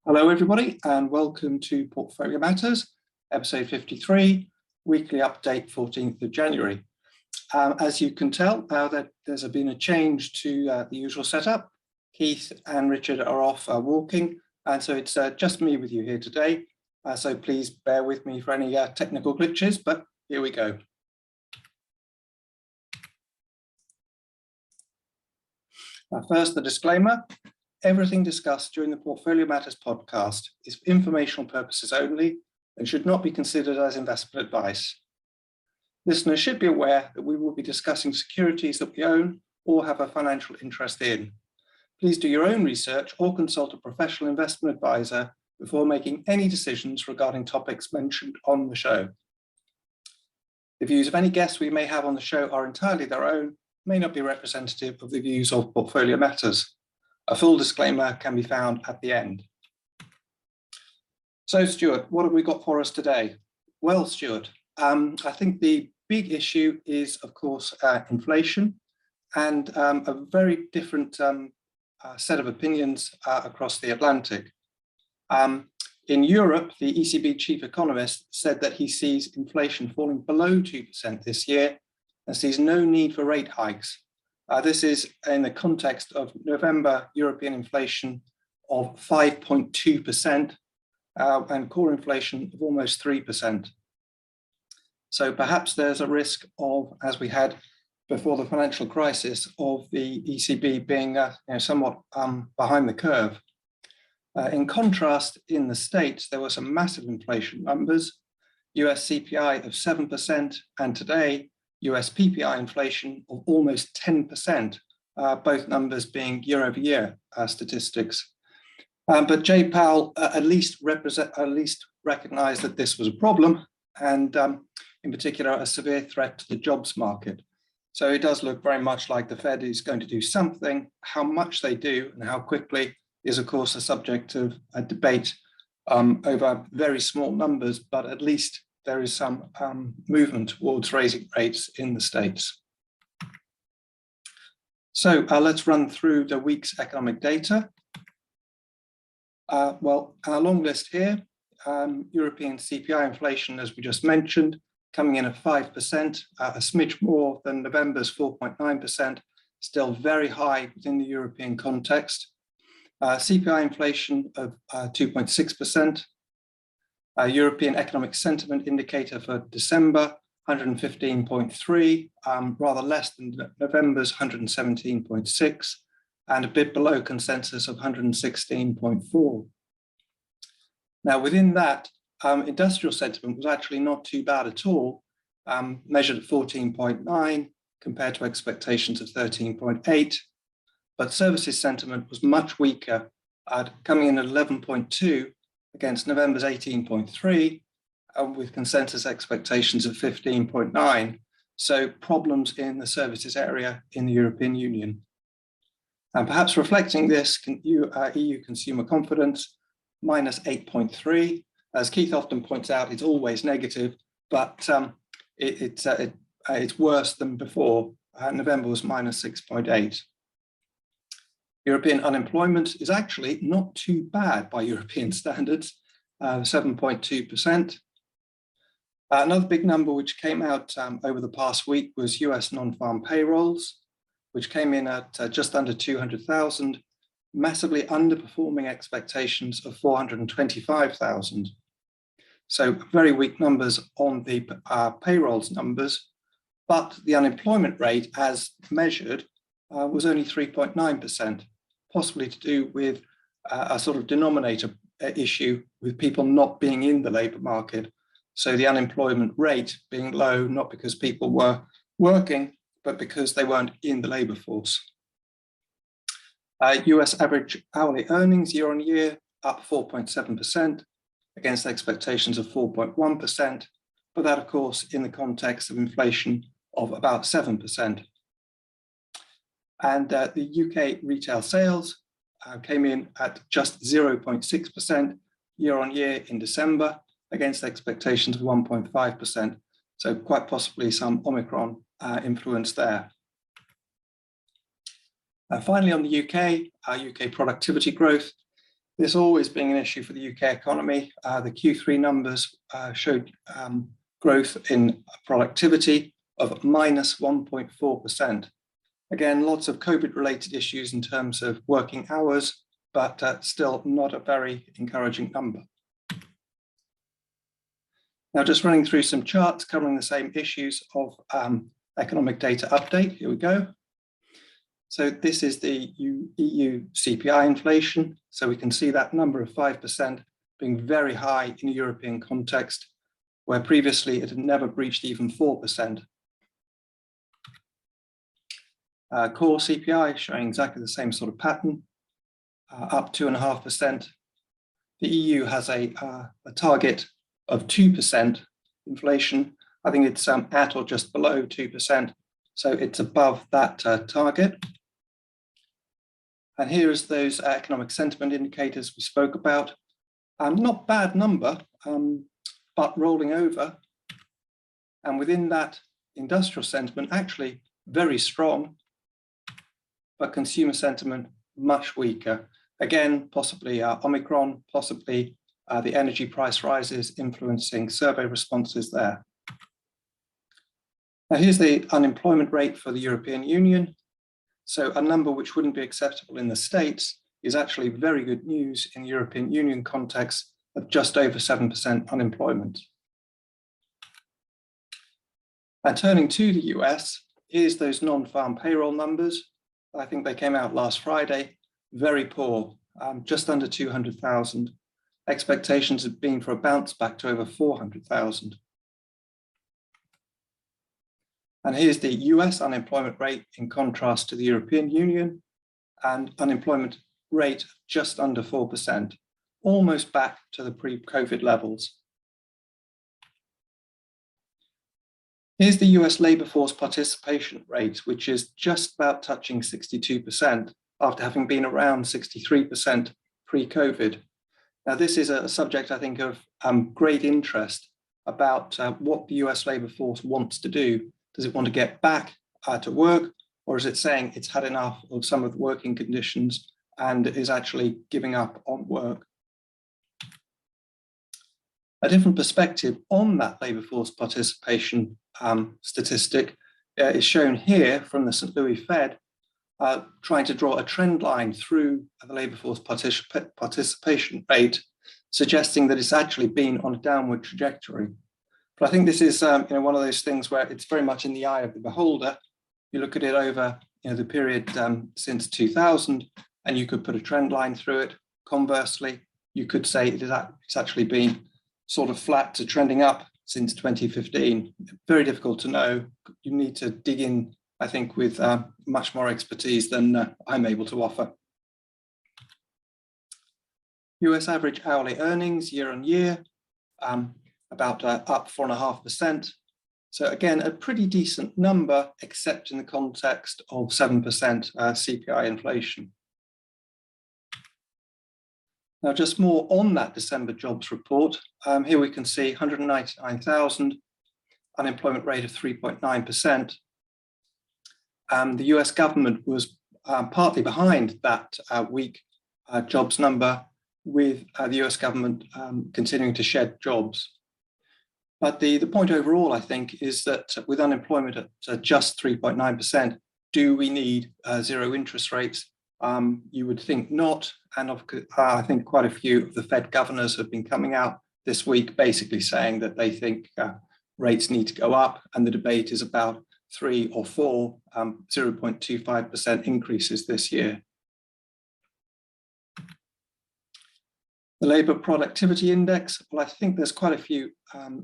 Hello, everybody, and welcome to Portfolio Matters, episode 53, weekly update, 14th of January. As you can tell, there's been a change to the usual setup. Keith and Richard are off walking, and so it's just me with you here today. So please bear with me for any technical glitches, but here we go. First, the disclaimer. Everything discussed during the Portfolio Matters podcast is for informational purposes only and should not be considered as investment advice. Listeners should be aware that we will be discussing securities that we own or have a financial interest in. Please do your own research or consult a professional investment advisor before making any decisions regarding topics mentioned on the show. The views of any guests we may have on the show are entirely their own, may not be representative of the views of Portfolio Matters. A full disclaimer can be found at the end. So, Stuart, what have we got for us today? Well, Stuart, I think the big issue is, of course, inflation and a very different set of opinions across the Atlantic. In Europe, the ECB chief economist said that he sees inflation falling below 2% this year and sees no need for rate hikes. This is in the context of November European inflation of 5.2% and core inflation of almost 3%. So perhaps there's a risk of, as we had before the financial crisis, of the ECB being somewhat behind the curve. In contrast, in the States, there were some massive inflation numbers, US CPI of 7%, and today, US PPI inflation of almost 10%, both numbers being year-over-year statistics. But Jay Powell at least recognized that this was a problem, and in particular, a severe threat to the jobs market. So it does look very much like the Fed is going to do something. How much they do and how quickly is, of course, a subject of a debate over very small numbers, but at least there is some movement towards raising rates in the States. So let's run through the week's economic data. Well, our long list here, European CPI inflation, as we just mentioned, coming in at 5%, a smidge more than November's 4.9%, still very high within the European context. CPI inflation of 2.6%. European Economic Sentiment Indicator for December, 115.3, rather less than November's 117.6, and a bit below consensus of 116.4. Now, within that, industrial sentiment was actually not too bad at all, measured at 14.9 compared to expectations of 13.8, but services sentiment was much weaker, coming in at 11.2, against November's 18.3, with consensus expectations of 15.9. So problems in the services area in the European Union. And perhaps reflecting this, EU consumer confidence, minus 8.3. As Keith often points out, it's always negative, but it's worse than before. November was minus 6.8. European unemployment is actually not too bad by European standards, 7.2%. Another big number which came out over the past week was US non-farm payrolls, which came in at just under 200,000, massively underperforming expectations of 425,000. So very weak numbers on the payrolls numbers, but the unemployment rate as measured was only 3.9%, possibly to do with a sort of denominator issue with people not being in the labour market. So the unemployment rate being low, not because people were working, but because they weren't in the labour force. US average hourly earnings year on year up 4.7% against expectations of 4.1%, but that, of course, in the context of inflation of about 7%. And the UK retail sales came in at just 0.6% year on year in December against expectations of 1.5%. So quite possibly some Omicron influence there. Finally, on the UK, UK productivity growth This always being an issue for the UK economy. The Q3 numbers showed growth in productivity of minus 1.4%. Again, lots of COVID-related issues in terms of working hours, but still not a very encouraging number. Now, just running through some charts covering the same issues of economic data update. Here we go. So this is the EU CPI inflation. So we can see that number of 5% being very high in a European context, where previously it had never breached even 4%. Core CPI showing exactly the same sort of pattern, up 2.5%. The EU has a target of 2% inflation. I think it's at or just below 2%, so it's above that target. And here is those economic sentiment indicators we spoke about. Not bad number, but rolling over. And within that, industrial sentiment actually very strong, but consumer sentiment much weaker. Again, possibly Omicron, possibly the energy price rises influencing survey responses there. Now here's the unemployment rate for the European Union. So a number which wouldn't be acceptable in the States is actually very good news in the European Union context of just over 7% unemployment. And turning to the US, here's those non-farm payroll numbers. I think they came out last Friday, very poor, just under 200,000. Expectations have been for a bounce back to over 400,000. And here's the US unemployment rate in contrast to the European Union, and unemployment rate just under 4%, almost back to the pre-COVID levels. Here's the US labor force participation rate, which is just about touching 62% after having been around 63% pre-COVID. Now, this is a subject, I think, of great interest about what the US labor force wants to do. Does it want to get back to work, or is it saying it's had enough of some of the working conditions and is actually giving up on work? A different perspective on that labor force participation statistic is shown here from the St. Louis Fed, trying to draw a trend line through the labor force participation rate, suggesting that it's actually been on a downward trajectory. But I think this is one of those things where it's very much in the eye of the beholder. You look at it over the period since 2000, and you could put a trend line through it. Conversely, you could say it's actually been sort of flat to trending up since 2015. Very difficult to know. You need to dig in, I think, with much more expertise than I'm able to offer. US average hourly earnings year on year, about up 4.5%. So again, a pretty decent number, except in the context of 7% CPI inflation. Now, just more on that December jobs report. Here we can see 199,000, unemployment rate of 3.9%. The US government was partly behind that weak jobs number, with the US government continuing to shed jobs. But the point overall, I think, is that with unemployment at just 3.9%, do we need zero interest rates? You would think not. And I think quite a few of the Fed governors have been coming out this week basically saying that they think rates need to go up, and the debate is about 3 or 4 0.25% increases this year. The labour productivity index, well, I think there's quite a few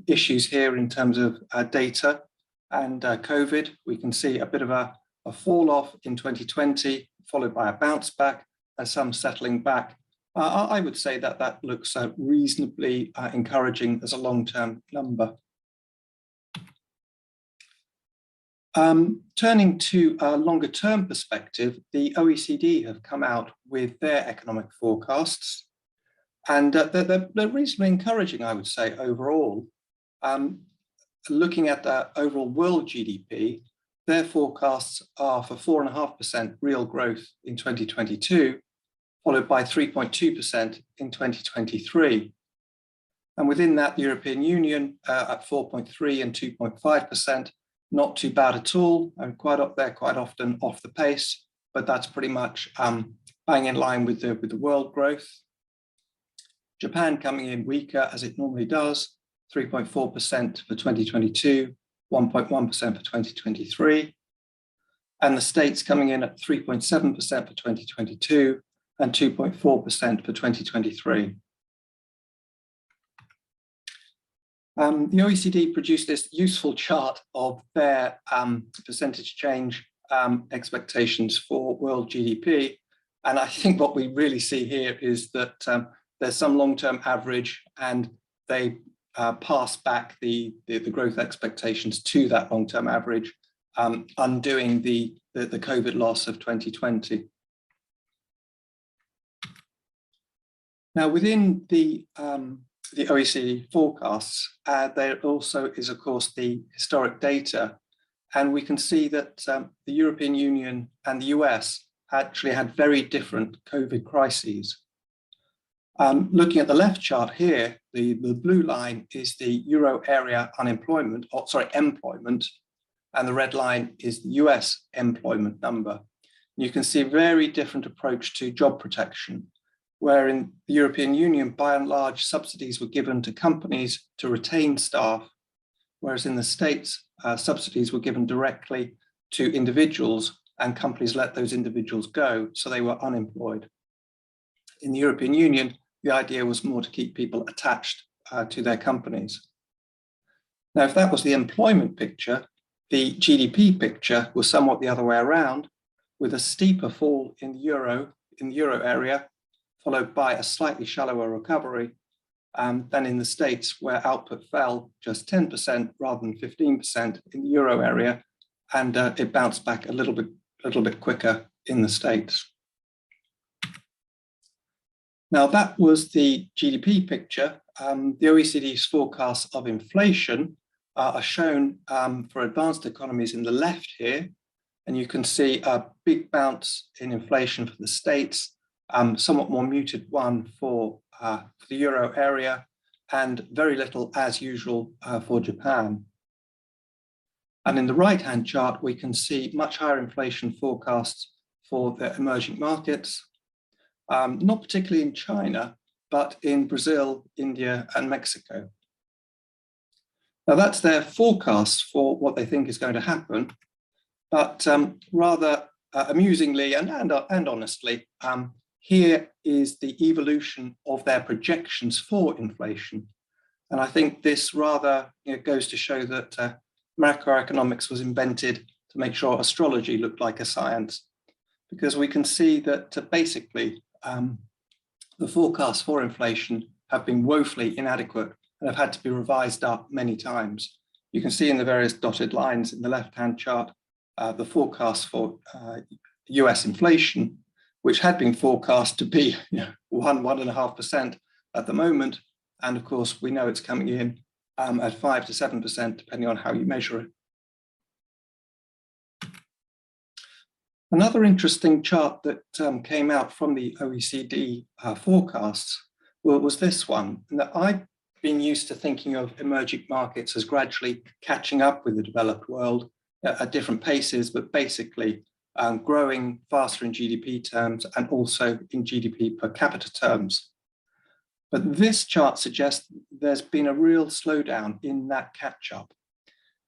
issues here in terms of data and COVID. We can see a bit of a fall off in 2020, followed by a bounce back and some settling back. I would say that that looks reasonably encouraging as a long-term number. Turning to a longer-term perspective, the OECD have come out with their economic forecasts. And they're reasonably encouraging, I would say, overall. Looking at the overall world GDP, their forecasts are for 4.5% real growth in 2022, followed by 3.2% in 2023. And within that, the European Union at 4.3 and 2.5%, not too bad at all, and quite up there, quite often off the pace, but that's pretty much bang in line with the world growth. Japan coming in weaker as it normally does, 3.4% for 2022, 1.1% for 2023. And the States coming in at 3.7% for 2022 and 2.4% for 2023. The OECD produced this useful chart of their percentage change expectations for world GDP. And I think what we really see here is that there's some long-term average, and they pass back the growth expectations to that long-term average, undoing the COVID loss of 2020. Now, within the OECD forecasts, there also is, of course, the historic data. And we can see that the European Union and the US actually had very different COVID crises. Looking at the left chart here, the blue line is the Euro area employment, and the red line is the US employment number. You can see a very different approach to job protection, where in the European Union, by and large, subsidies were given to companies to retain staff, whereas in the States, subsidies were given directly to individuals, and companies let those individuals go, so they were unemployed. In the European Union, the idea was more to keep people attached to their companies. Now, if that was the employment picture, the GDP picture was somewhat the other way around, with a steeper fall in the euro area, followed by a slightly shallower recovery than in the States, where output fell just 10% rather than 15% in the euro area, and it bounced back a little bit quicker in the States. Now, that was the GDP picture. The OECD's forecasts of inflation are shown for advanced economies in the left here, and you can see a big bounce in inflation for the States, somewhat more muted one for the euro area, and very little as usual for Japan. And in the right-hand chart, we can see much higher inflation forecasts for the emerging markets, not particularly in China, but in Brazil, India, and Mexico. Now, that's their forecast for what they think is going to happen, but rather amusingly and honestly, here is the evolution of their projections for inflation. And I think this rather goes to show that macroeconomics was invented to make sure astrology looked like a science, because we can see that basically the forecasts for inflation have been woefully inadequate and have had to be revised up many times. You can see in the various dotted lines in the left-hand chart the forecast for US inflation, which had been forecast to be 1.5% at the moment. And of course, we know it's coming in at 5 to 7%, depending on how you measure it. Another interesting chart that came out from the OECD forecasts was this one, and that I've been used to thinking of emerging markets as gradually catching up with the developed world at different paces, but basically growing faster in GDP terms and also in GDP per capita terms. But this chart suggests there's been a real slowdown in that catch-up,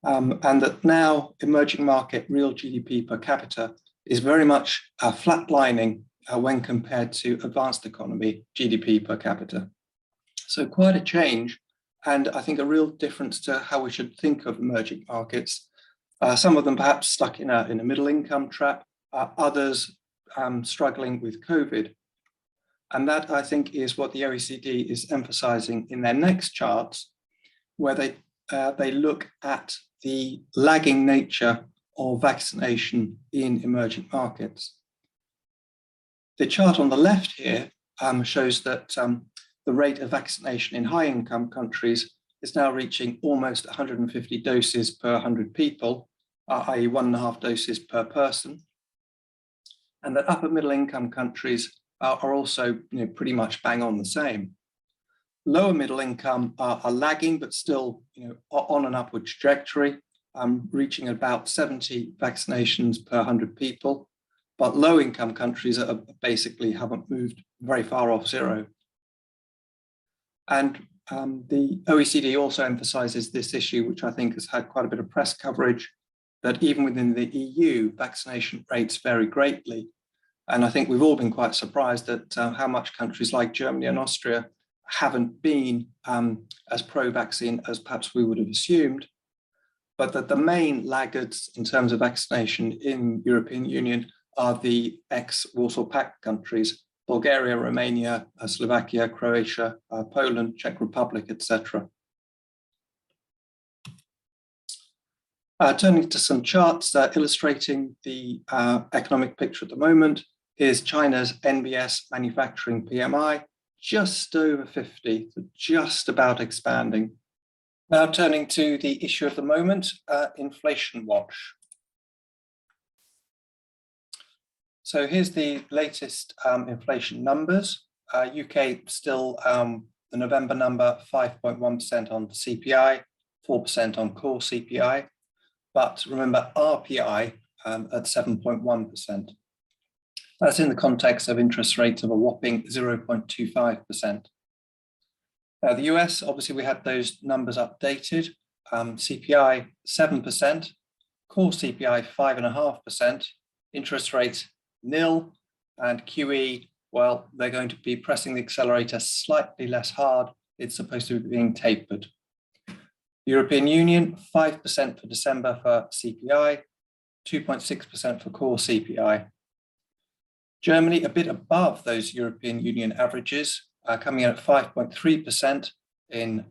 and that now emerging market real GDP per capita is very much flatlining when compared to advanced economy GDP per capita. So quite a change, and I think a real difference to how we should think of emerging markets. Some of them perhaps stuck in a middle income trap, others struggling with COVID. And that, I think, is what the OECD is emphasizing in their next charts, where they look at the lagging nature of vaccination in emerging markets. The chart on the left here shows that the rate of vaccination in high-income countries is now reaching almost 150 doses per 100 people, i.e. 1.5 doses per person. And that upper middle income countries are also pretty much bang on the same. Lower middle income are lagging, but still on an upward trajectory, reaching about 70 vaccinations per 100 people. But low income countries basically haven't moved very far off zero. And the OECD also emphasizes this issue, which I think has had quite a bit of press coverage, that even within the EU, vaccination rates vary greatly. And I think we've all been quite surprised at how much countries like Germany and Austria haven't been as pro-vaccine as perhaps we would have assumed, but that the main laggards in terms of vaccination in European Union are the ex-Warsaw Pact countries: Bulgaria, Romania, Slovakia, Croatia, Poland, Czech Republic, etc. Turning to some charts illustrating the economic picture at the moment, here's China's NBS manufacturing PMI, just over 50, so just about expanding. Now turning to the issue of the moment, inflation watch. So here's the latest inflation numbers. UK still, the November number, 5.1% on CPI, 4% on core CPI. But remember RPI at 7.1%. That's in the context of interest rates of a whopping 0.25%. Now the US, obviously we had those numbers updated. CPI 7%, core CPI 5.5%, interest rate nil, and QE, well, they're going to be pressing the accelerator slightly less hard. It's supposed to be being tapered. European Union, 5% for December for CPI, 2.6% for core CPI. Germany, a bit above those European Union averages, coming in at 5.3% in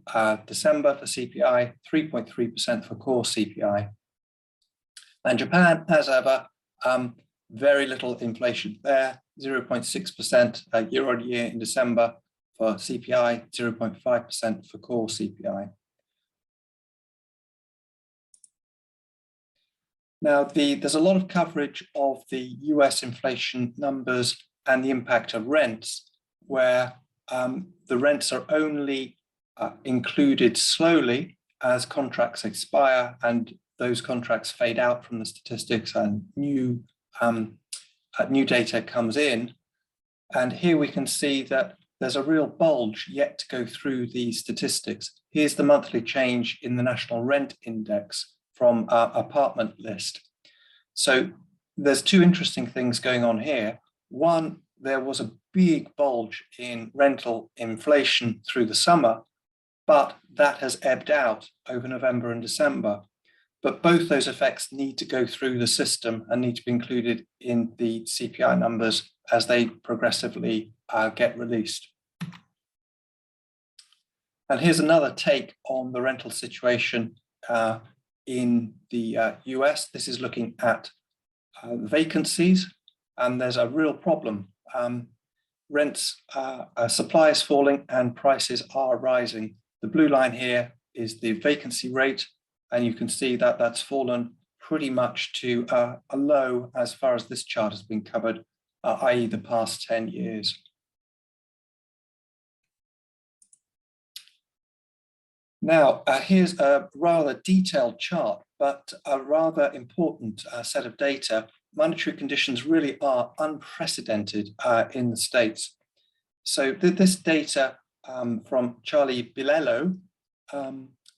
December for CPI, 3.3% for core CPI. And Japan, as ever, very little inflation there, 0.6% year on year in December for CPI, 0.5% for core CPI. Now, there's a lot of coverage of the US inflation numbers and the impact of rents, where the rents are only included slowly as contracts expire and those contracts fade out from the statistics and new data comes in. And here we can see that there's a real bulge yet to go through the statistics. Here's the monthly change in the National Rent Index from our apartment list. So there's two interesting things going on here. One, there was a big bulge in rental inflation through the summer, but that has ebbed out over November and December. But both those effects need to go through the system and need to be included in the CPI numbers as they progressively get released. And here's another take on the rental situation in the US. This is looking at vacancies, and there's a real problem. Rents, supply is falling and prices are rising. The blue line here is the vacancy rate, and you can see that that's fallen pretty much to a low as far as this chart has been covered, i.e. the past 10 years. Now, here's a rather detailed chart, but a rather important set of data. Monetary conditions really are unprecedented in the States. So this data from Charlie Bilello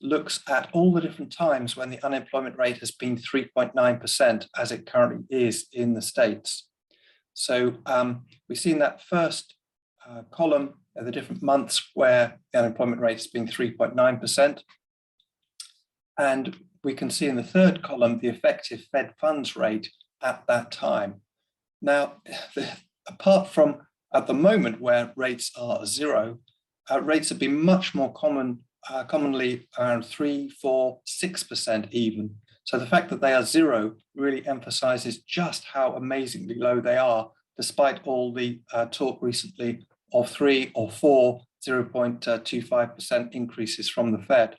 looks at all the different times when the unemployment rate has been 3.9%, as it currently is in the States. So we've seen that first column, the different months where the unemployment rate has been 3.9%. And we can see in the third column the effective Fed funds rate at that time. Now, apart from at the moment where rates are zero, rates have been much more commonly around 3, 4, 6% even. So the fact that they are zero really emphasizes just how amazingly low they are, despite all the talk recently of 3 or 4 0.25% increases from the Fed.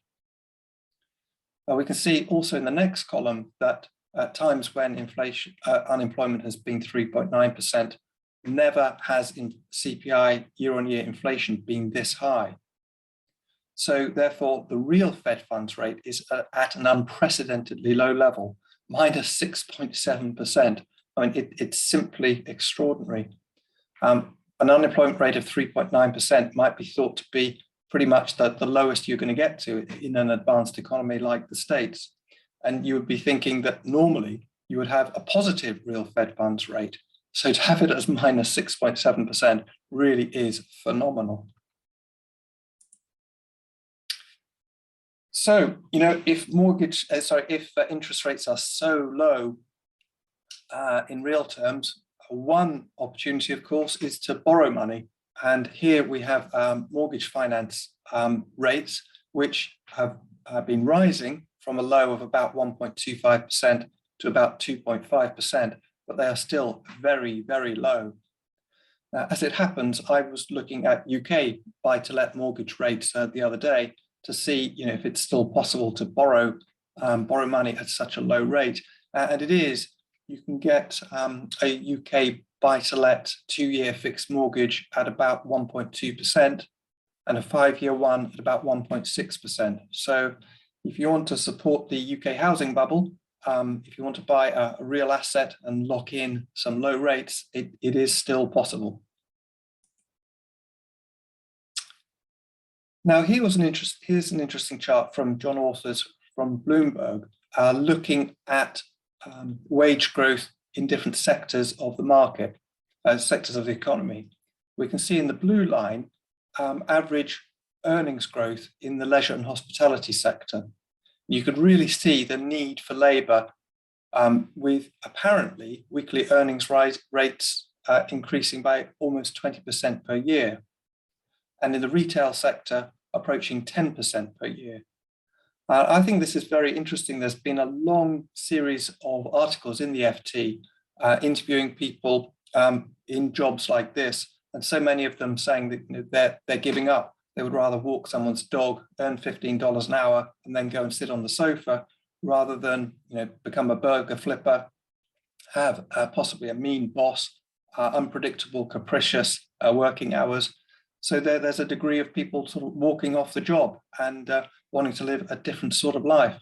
We can see also in the next column that at times when unemployment has been 3.9%, never has in CPI year-on-year inflation been this high. So therefore, the real Fed funds rate is at an unprecedentedly low level, minus 6.7%. I mean, it's simply extraordinary. An unemployment rate of 3.9% might be thought to be pretty much the lowest you're going to get to in an advanced economy like the States. And you would be thinking that normally you would have a positive real Fed funds rate. So to have it as minus 6.7% really is phenomenal. So, you know, if interest rates are so low in real terms, one opportunity, of course, is to borrow money. And here we have mortgage finance rates, which have been rising from a low of about 1.25% to about 2.5%, but they are still very, very low. Now, as it happens, I was looking at UK buy-to-let mortgage rates the other day to see, you know, if it's still possible to borrow money at such a low rate, and it is. You can get a UK buy-to-let 2-year fixed mortgage at about 1.2% and a 5-year one at about 1.6%. So if you want to support the UK housing bubble, if you want to buy a real asset and lock in some low rates, it is still possible. Now, here's an interesting chart from John Authors from Bloomberg, looking at wage growth in different sectors of the market, sectors of the economy. We can see in the blue line average earnings growth in the leisure and hospitality sector. You could really see the need for labour with apparently weekly earnings rates increasing by almost 20% per year, and in the retail sector approaching 10% per year. I think this is very interesting. There's been a long series of articles in the FT interviewing people in jobs like this, and so many of them saying that, you know, they're giving up. They would rather walk someone's dog, earn $15 an hour, and then go and sit on the sofa, rather than, you know, become a burger flipper, have possibly a mean boss, unpredictable, capricious working hours. So there's a degree of people sort of walking off the job and wanting to live a different sort of life.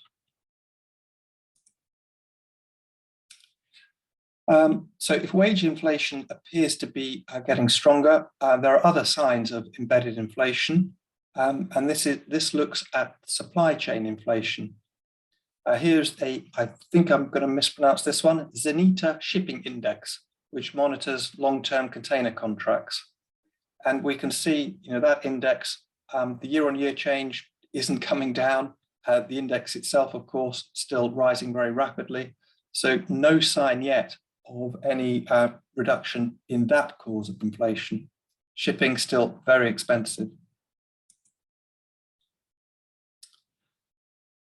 So if wage inflation appears to be getting stronger, there are other signs of embedded inflation, and this looks at supply chain inflation. Here's I think I'm going to mispronounce this one, Zenita Shipping Index, which monitors long-term container contracts. And we can see, you know, that index, the year-on-year change isn't coming down. The index itself, of course, still rising very rapidly. So no sign yet of any reduction in that cause of inflation. Shipping still very expensive.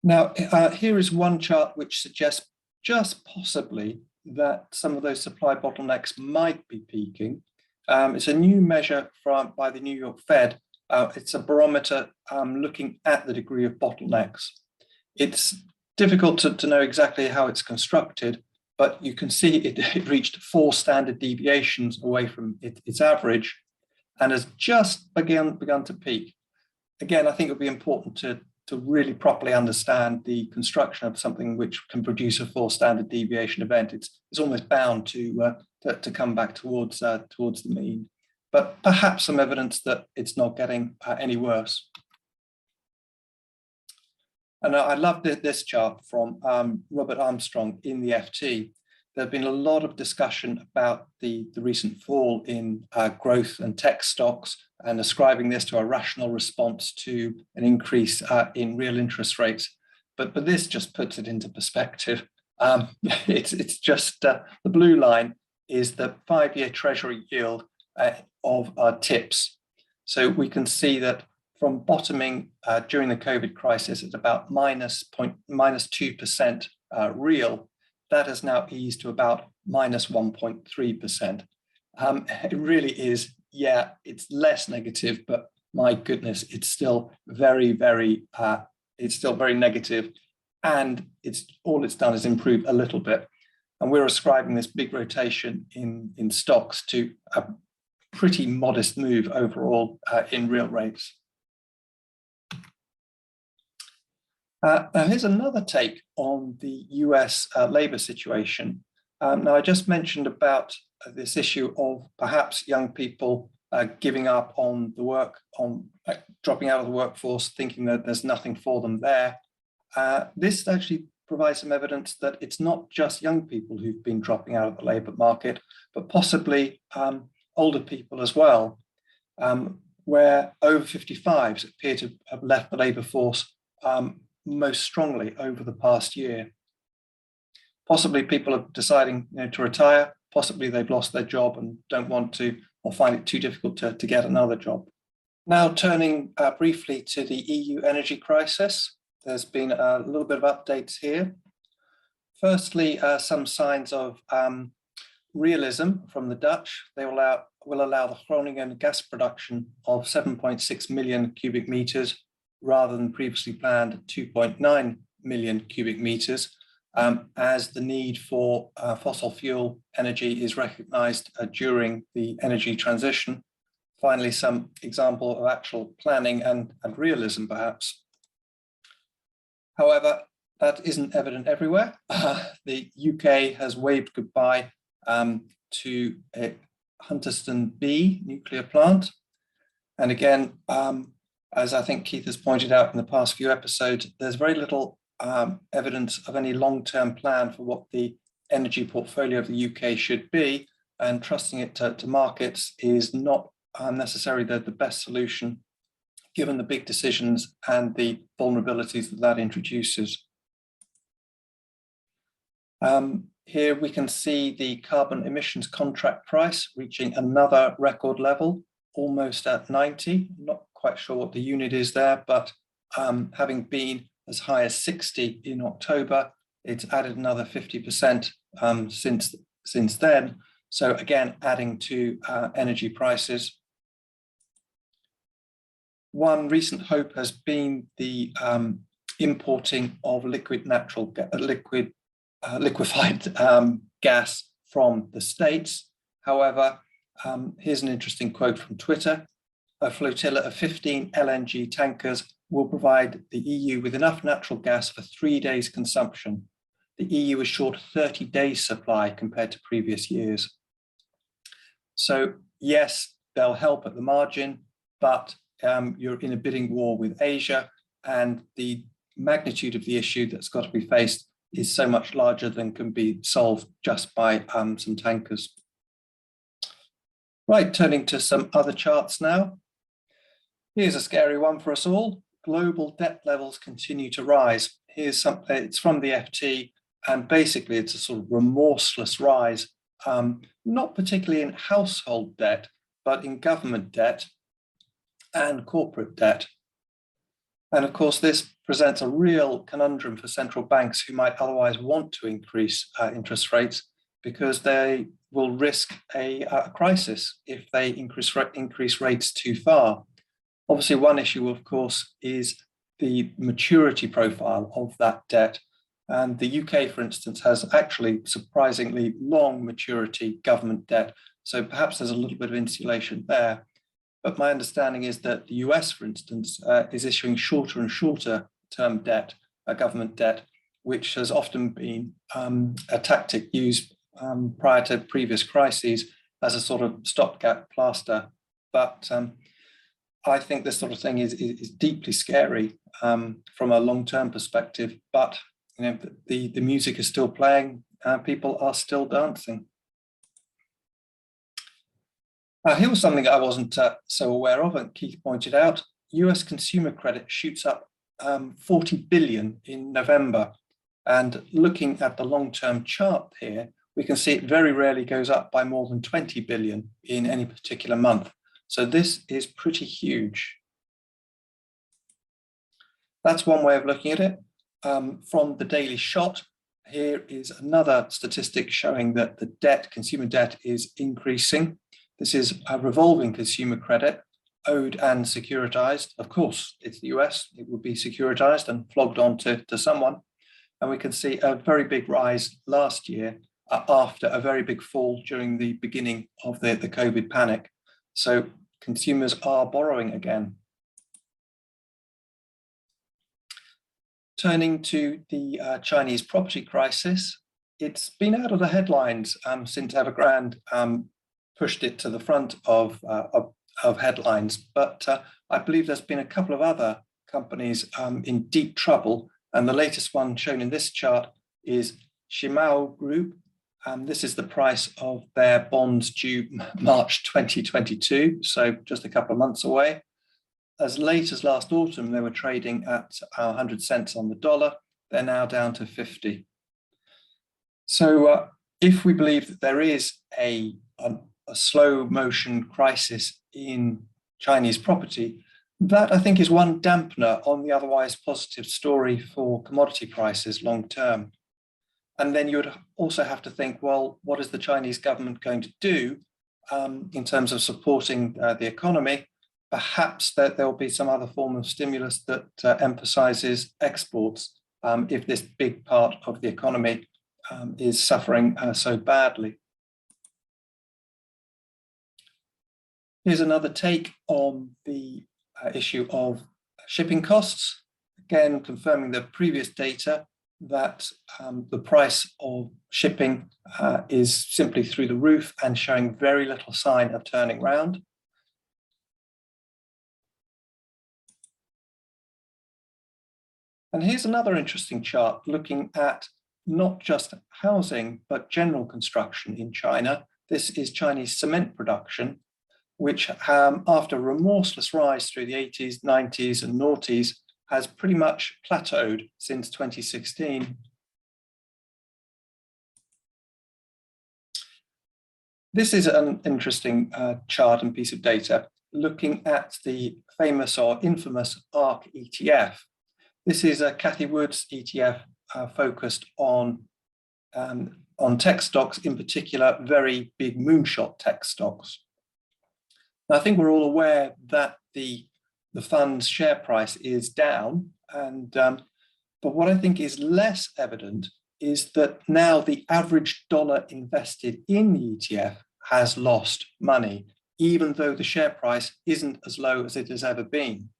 Now, here is one chart which suggests just possibly that some of those supply bottlenecks might be peaking. It's a new measure by the New York Fed. It's a barometer looking at the degree of bottlenecks. It's difficult to know exactly how it's constructed, but you can see it reached 4 standard deviations away from its average and has just begun to peak. Again, I think it would be important to really properly understand the construction of something which can produce a 4 standard deviation event. It's almost bound to come back towards the mean, but perhaps some evidence that it's not getting any worse. And I love this chart from Robert Armstrong in the FT. There have been a lot of discussion about the recent fall in growth and tech stocks, and ascribing this to a rational response to an increase in real interest rates. But this just puts it into perspective. It's just the blue line is the 5-year Treasury yield of TIPS. So we can see that from bottoming during the COVID crisis at about minus 2% real, that has now eased to about minus 1.3%. It really is, yeah, it's less negative, but my goodness, it's still very, very negative, and all it's done is improve a little bit. And we're ascribing this big rotation in stocks to a pretty modest move overall in real rates. Now here's another take on the US labor situation. Now I just mentioned about this issue of perhaps young people giving up on the work, dropping out of the workforce, thinking that there's nothing for them there. This actually provides some evidence that it's not just young people who've been dropping out of the labor market, but possibly older people as well, where over 55s appear to have left the labor force most strongly over the past year. Possibly people are deciding to retire, possibly they've lost their job and don't want to, or find it too difficult to get another job. Now turning briefly to the EU energy crisis, there's been a little bit of updates here. Firstly, some signs of realism from the Dutch. They will allow the Groningen gas production of 7.6 million cubic meters rather than previously planned 2.9 million cubic meters, as the need for fossil fuel energy is recognized during the energy transition. Finally, some example of actual planning and realism, perhaps. However, that isn't evident everywhere. The UK has waved goodbye to a Hunterston B nuclear plant. And again, as I think Keith has pointed out in the past few episodes, there's very little evidence of any long-term plan for what the energy portfolio of the UK should be, and trusting it to markets is not necessarily the best solution, given the big decisions and the vulnerabilities that introduces. Here we can see the carbon emissions contract price reaching another record level, almost at 90. I'm not quite sure what the unit is there, but having been as high as 60 in October, it's added another 50% since then. So again, adding to energy prices. One recent hope has been the importing of liquefied gas from the States. However, here's an interesting quote from Twitter. A flotilla of 15 LNG tankers will provide the EU with enough natural gas for 3 days consumption. The EU is short 30 days supply compared to previous years. So yes, they'll help at the margin, but you're in a bidding war with Asia, and the magnitude of the issue that's got to be faced is so much larger than can be solved just by some tankers. Right, turning to some other charts now. Here's a scary one for us all. Global debt levels continue to rise. Here's something, it's from the FT, and basically it's a sort of remorseless rise, not particularly in household debt, but in government debt and corporate debt. And of course, this presents a real conundrum for central banks who might otherwise want to increase interest rates, because they will risk a crisis if they increase rates too far. Obviously, one issue, of course, is the maturity profile of that debt. And the UK, for instance, has actually surprisingly long maturity government debt. So perhaps there's a little bit of insulation there. But my understanding is that the US, for instance, is issuing shorter and shorter term debt, government debt, which has often been a tactic used prior to previous crises as a sort of stopgap plaster. But I think this sort of thing is deeply scary from a long-term perspective. But the music is still playing, people are still dancing. Here was something I wasn't so aware of, and Keith pointed out. US consumer credit shoots up 40 billion in November. And looking at the long-term chart here, we can see it very rarely goes up by more than 20 billion in any particular month. So this is pretty huge. That's one way of looking at it. From the Daily Shot, here is another statistic showing that the debt, consumer debt, is increasing. This is a revolving consumer credit, owed and securitized. Of course, it's the US, it would be securitized and flogged on to someone. And we can see a very big rise last year, after a very big fall during the beginning of the COVID panic. So consumers are borrowing again. Turning to the Chinese property crisis, it's been out of the headlines since Evergrande pushed it to the front of headlines, but I believe there's been a couple of other companies in deep trouble, and the latest one shown in this chart is Shimao Group. This is the price of their bonds due March 2022, so just a couple of months away. As late as last autumn, they were trading at 100 cents on the dollar. They're now down to 50. So if we believe that there is a slow motion crisis in Chinese property, that I think is one dampener on the otherwise positive story for commodity prices long term. And then you would also have to think, well, what is the Chinese government going to do in terms of supporting the economy? Perhaps that there will be some other form of stimulus that emphasizes exports if this big part of the economy is suffering so badly. Here's another take on the issue of shipping costs. Again, confirming the previous data that the price of shipping is simply through the roof and showing very little sign of turning round. And here's another interesting chart looking at not just housing, but general construction in China. This is Chinese cement production, which after a remorseless rise through the 80s, 90s and noughties, has pretty much plateaued since 2016. This is an interesting chart and piece of data looking at the famous or infamous Ark ETF. This is a Cathy Wood's ETF focused on tech stocks, in particular, very big moonshot tech stocks. Now, I think we're all aware that the fund's share price is down, and but what I think is less evident is that now the average dollar invested in the ETF has lost money, even though the share price isn't as low as it has ever been.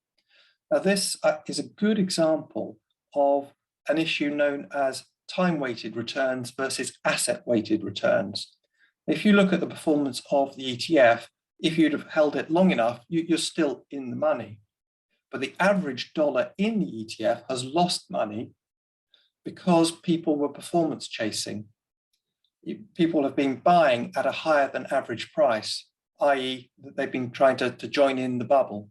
Now, this is a good example of an issue known as time-weighted returns versus asset-weighted returns. If you look at the performance of the ETF, if you'd have held it long enough, you're still in the money. But the average dollar in the ETF has lost money because people were performance chasing. People have been buying at a higher than average price, i.e. that they've been trying to join in the bubble.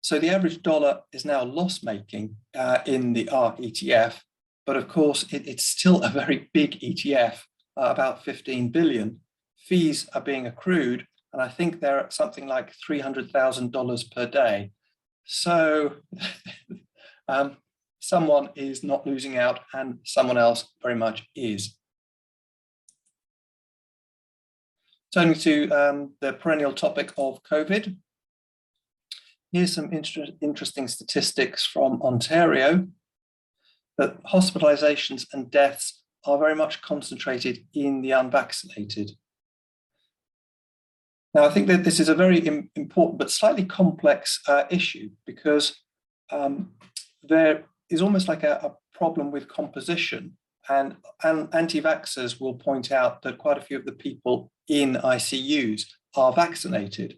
So the average dollar is now loss-making in the Ark ETF, but of course it's still a very big ETF, about 15 billion. Fees are being accrued, and I think they're at something like $300,000 per day. So someone is not losing out and someone else very much is. Turning to the perennial topic of COVID. Here's some interesting statistics from Ontario, that hospitalizations and deaths are very much concentrated in the unvaccinated. Now, I think that this is a very important but slightly complex issue, because there is almost like a problem with composition, and anti-vaxxers will point out that quite a few of the people in ICUs are vaccinated.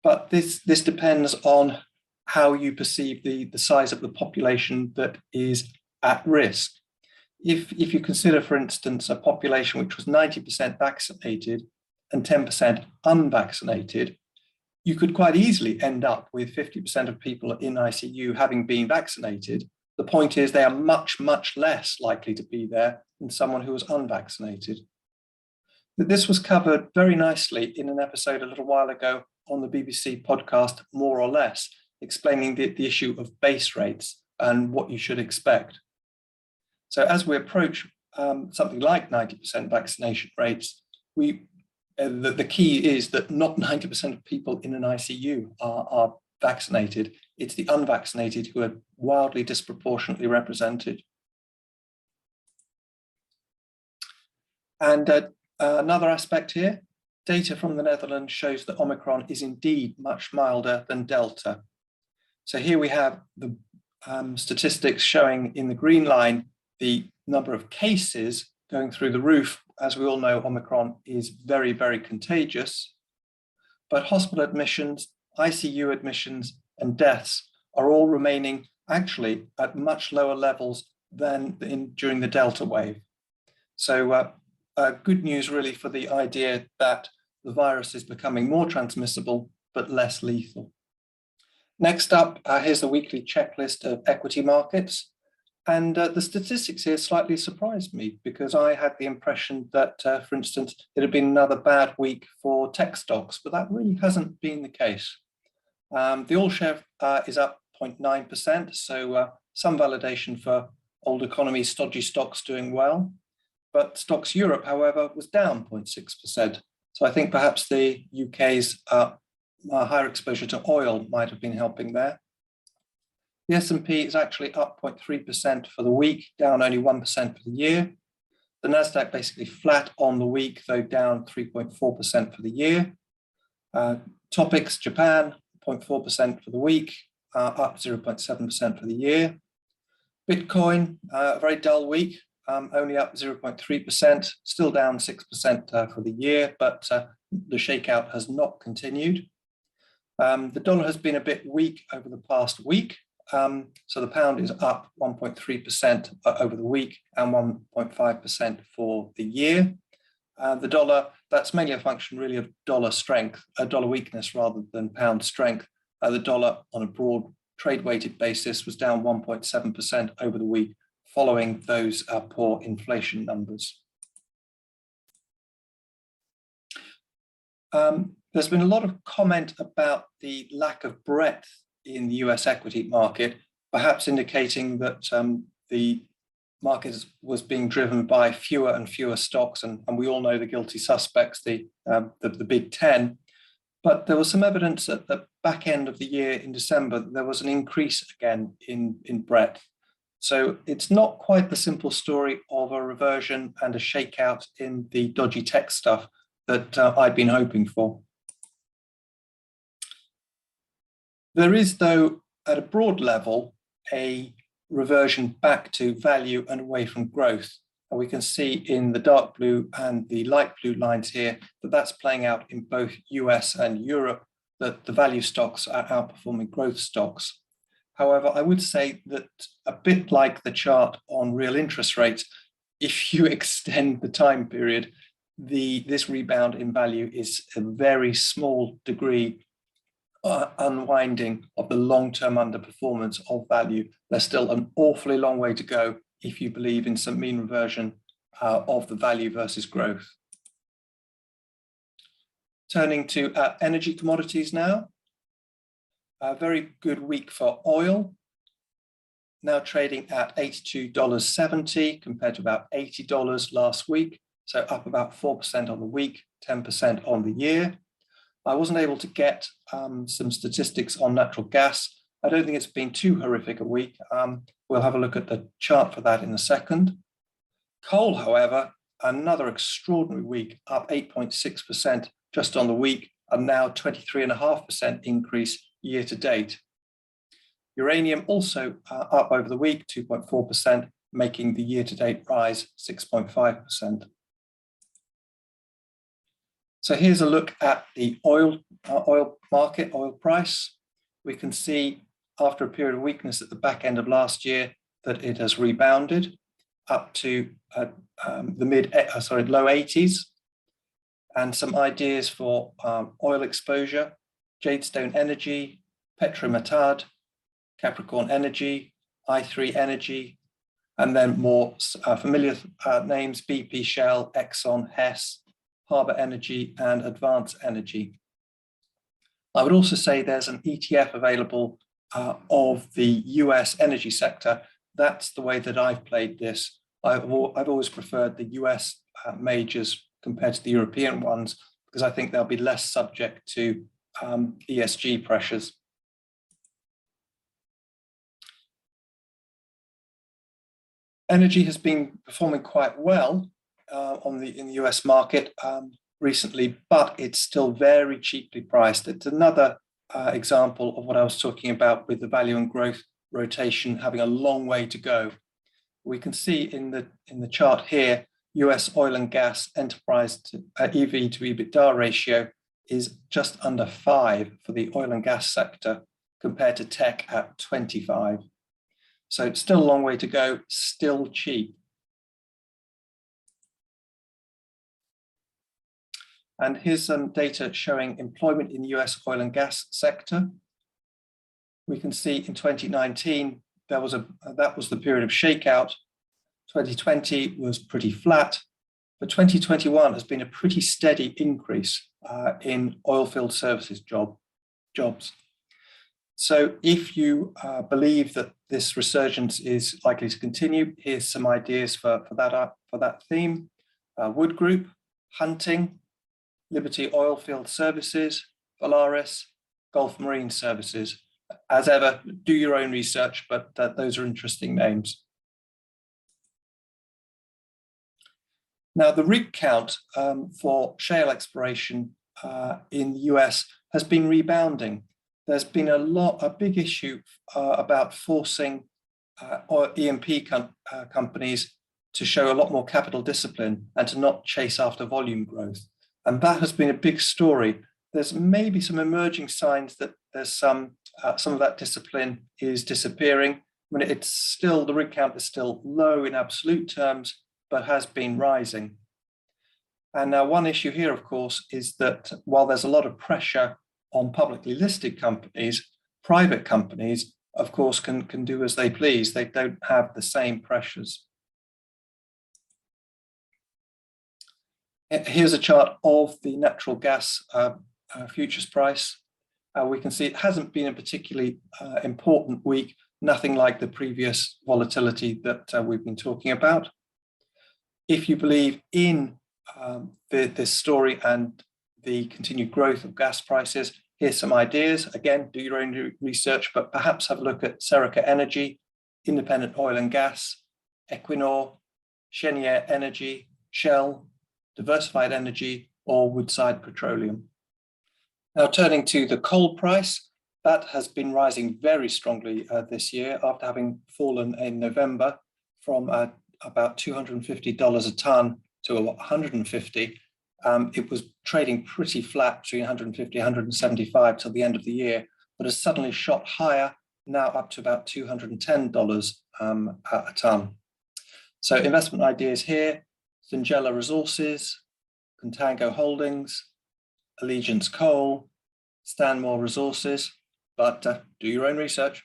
But this depends on how you perceive the size of the population that is at risk. If you consider, for instance, a population which was 90% vaccinated and 10% unvaccinated, you could quite easily end up with 50% of people in ICU having been vaccinated. The point is they are much, much less likely to be there than someone who was unvaccinated. This was covered very nicely in an episode a little while ago on the BBC podcast, More or Less, explaining the issue of base rates and what you should expect. So as we approach something like 90% vaccination rates, the key is that not 90% of people in an ICU are vaccinated. It's the unvaccinated who are wildly disproportionately represented. And another aspect here, data from the Netherlands shows that Omicron is indeed much milder than Delta. So here we have the statistics showing in the green line the number of cases going through the roof. As we all know, Omicron is very, very contagious. But hospital admissions, ICU admissions, and deaths are all remaining actually at much lower levels than during the Delta wave. So good news really for the idea that the virus is becoming more transmissible, but less lethal. Next up, here's the weekly checklist of equity markets. And the statistics here slightly surprised me because I had the impression that, for instance, it had been another bad week for tech stocks, but that really hasn't been the case. The all share is up 0.9%, so some validation for old economy stodgy stocks doing well. But Stocks Europe, however, was down 0.6%. So I think perhaps the UK's higher exposure to oil might have been helping there. The S&P is actually up 0.3% for the week, down only 1% for the year. The Nasdaq basically flat on the week, though down 3.4% for the year. Topics, Japan, 0.4% for the week, up 0.7% for the year. Bitcoin, a very dull week, only up 0.3%, still down 6% for the year, but the shakeout has not continued. The dollar has been a bit weak over the past week. So the pound is up 1.3% over the week and 1.5% for the year. The dollar, that's mainly a function really of dollar strength, dollar weakness rather than pound strength. The dollar on a broad trade weighted basis was down 1.7% over the week following those poor inflation numbers. There's been a lot of comment about the lack of breadth in the US equity market, perhaps indicating that the market was being driven by fewer and fewer stocks, and we all know the guilty suspects, the big 10. But there was some evidence at the back end of the year in December that there was an increase again in breadth. So it's not quite the simple story of a reversion and a shakeout in the dodgy tech stuff that I'd been hoping for. There is, though, at a broad level, a reversion back to value and away from growth. And we can see in the dark blue and the light blue lines here that that's playing out in both US and Europe, that the value stocks are outperforming growth stocks. However, I would say that a bit like the chart on real interest rates, if you extend the time period, this rebound in value is a very small degree unwinding of the long-term underperformance of value. There's still an awfully long way to go if you believe in some mean reversion of the value versus growth. Turning to energy commodities now. A very good week for oil, now trading at $82.70 compared to about $80 last week, so up about 4% on the week, 10% on the year. I wasn't able to get some statistics on natural gas. I don't think it's been too horrific a week. We'll have a look at the chart for that in a second. Coal, however, another extraordinary week, up 8.6% just on the week, and now 23.5% increase year to date. Uranium also up over the week, 2.4%, making the year to date rise 6.5%. So here's a look at the oil market, oil price. We can see after a period of weakness at the back end of last year that it has rebounded up to the low 80s. And some ideas for oil exposure: Jadestone Energy, Petrometad, Capricorn Energy, i3 Energy, and then more familiar names: BP, Shell, Exxon, Hess, Harbour Energy, and Advance Energy. I would also say there's an ETF available of the US energy sector. That's the way that I've played this. I've always preferred the US majors compared to the European ones because I think they'll be less subject to ESG pressures. Energy has been performing quite well. in the US market recently, but it's still very cheaply priced. It's another example of what I was talking about with the value and growth rotation having a long way to go. We can see in the chart here, US oil and gas enterprise EV to EBITDA ratio is just under 5 for the oil and gas sector compared to tech at 25. So it's still a long way to go, still cheap. And here's some data showing employment in the US oil and gas sector. We can see in 2019, that was the period of shakeout. 2020 was pretty flat, but 2021 has been a pretty steady increase in oilfield services jobs. So if you believe that this resurgence is likely to continue, here's some ideas for that theme. Wood Group, Hunting, Liberty Oilfield Services, Valaris, Gulf Marine Services. As ever, do your own research, but those are interesting names. Now, the rig count for shale exploration in the US has been rebounding. There's been a big issue about forcing E&P companies to show a lot more capital discipline and to not chase after volume growth. And that has been a big story. There's maybe some emerging signs that there's some of that discipline is disappearing. I mean, it's still, the rig count is still low in absolute terms, but has been rising. And now one issue here, of course, is that while there's a lot of pressure on publicly listed companies, private companies, of course, can do as they please. They don't have the same pressures. Here's a chart of the natural gas futures price. We can see it hasn't been a particularly important week, nothing like the previous volatility that we've been talking about. If you believe in this story and the continued growth of gas prices, here's some ideas. Again, do your own research, but perhaps have a look at Serica Energy, Independent Oil and Gas, Equinor, Cheniere Energy, Shell, Diversified Energy, or Woodside Petroleum. Now, turning to the coal price, that has been rising very strongly this year after having fallen in November from about $250 a ton to $150. It was trading pretty flat between 150 and 175 till the end of the year, but has suddenly shot higher, now up to about $210 a ton. So investment ideas here: Thungela Resources, Contango Holdings, Allegiance Coal, Stanmore Resources, but do your own research.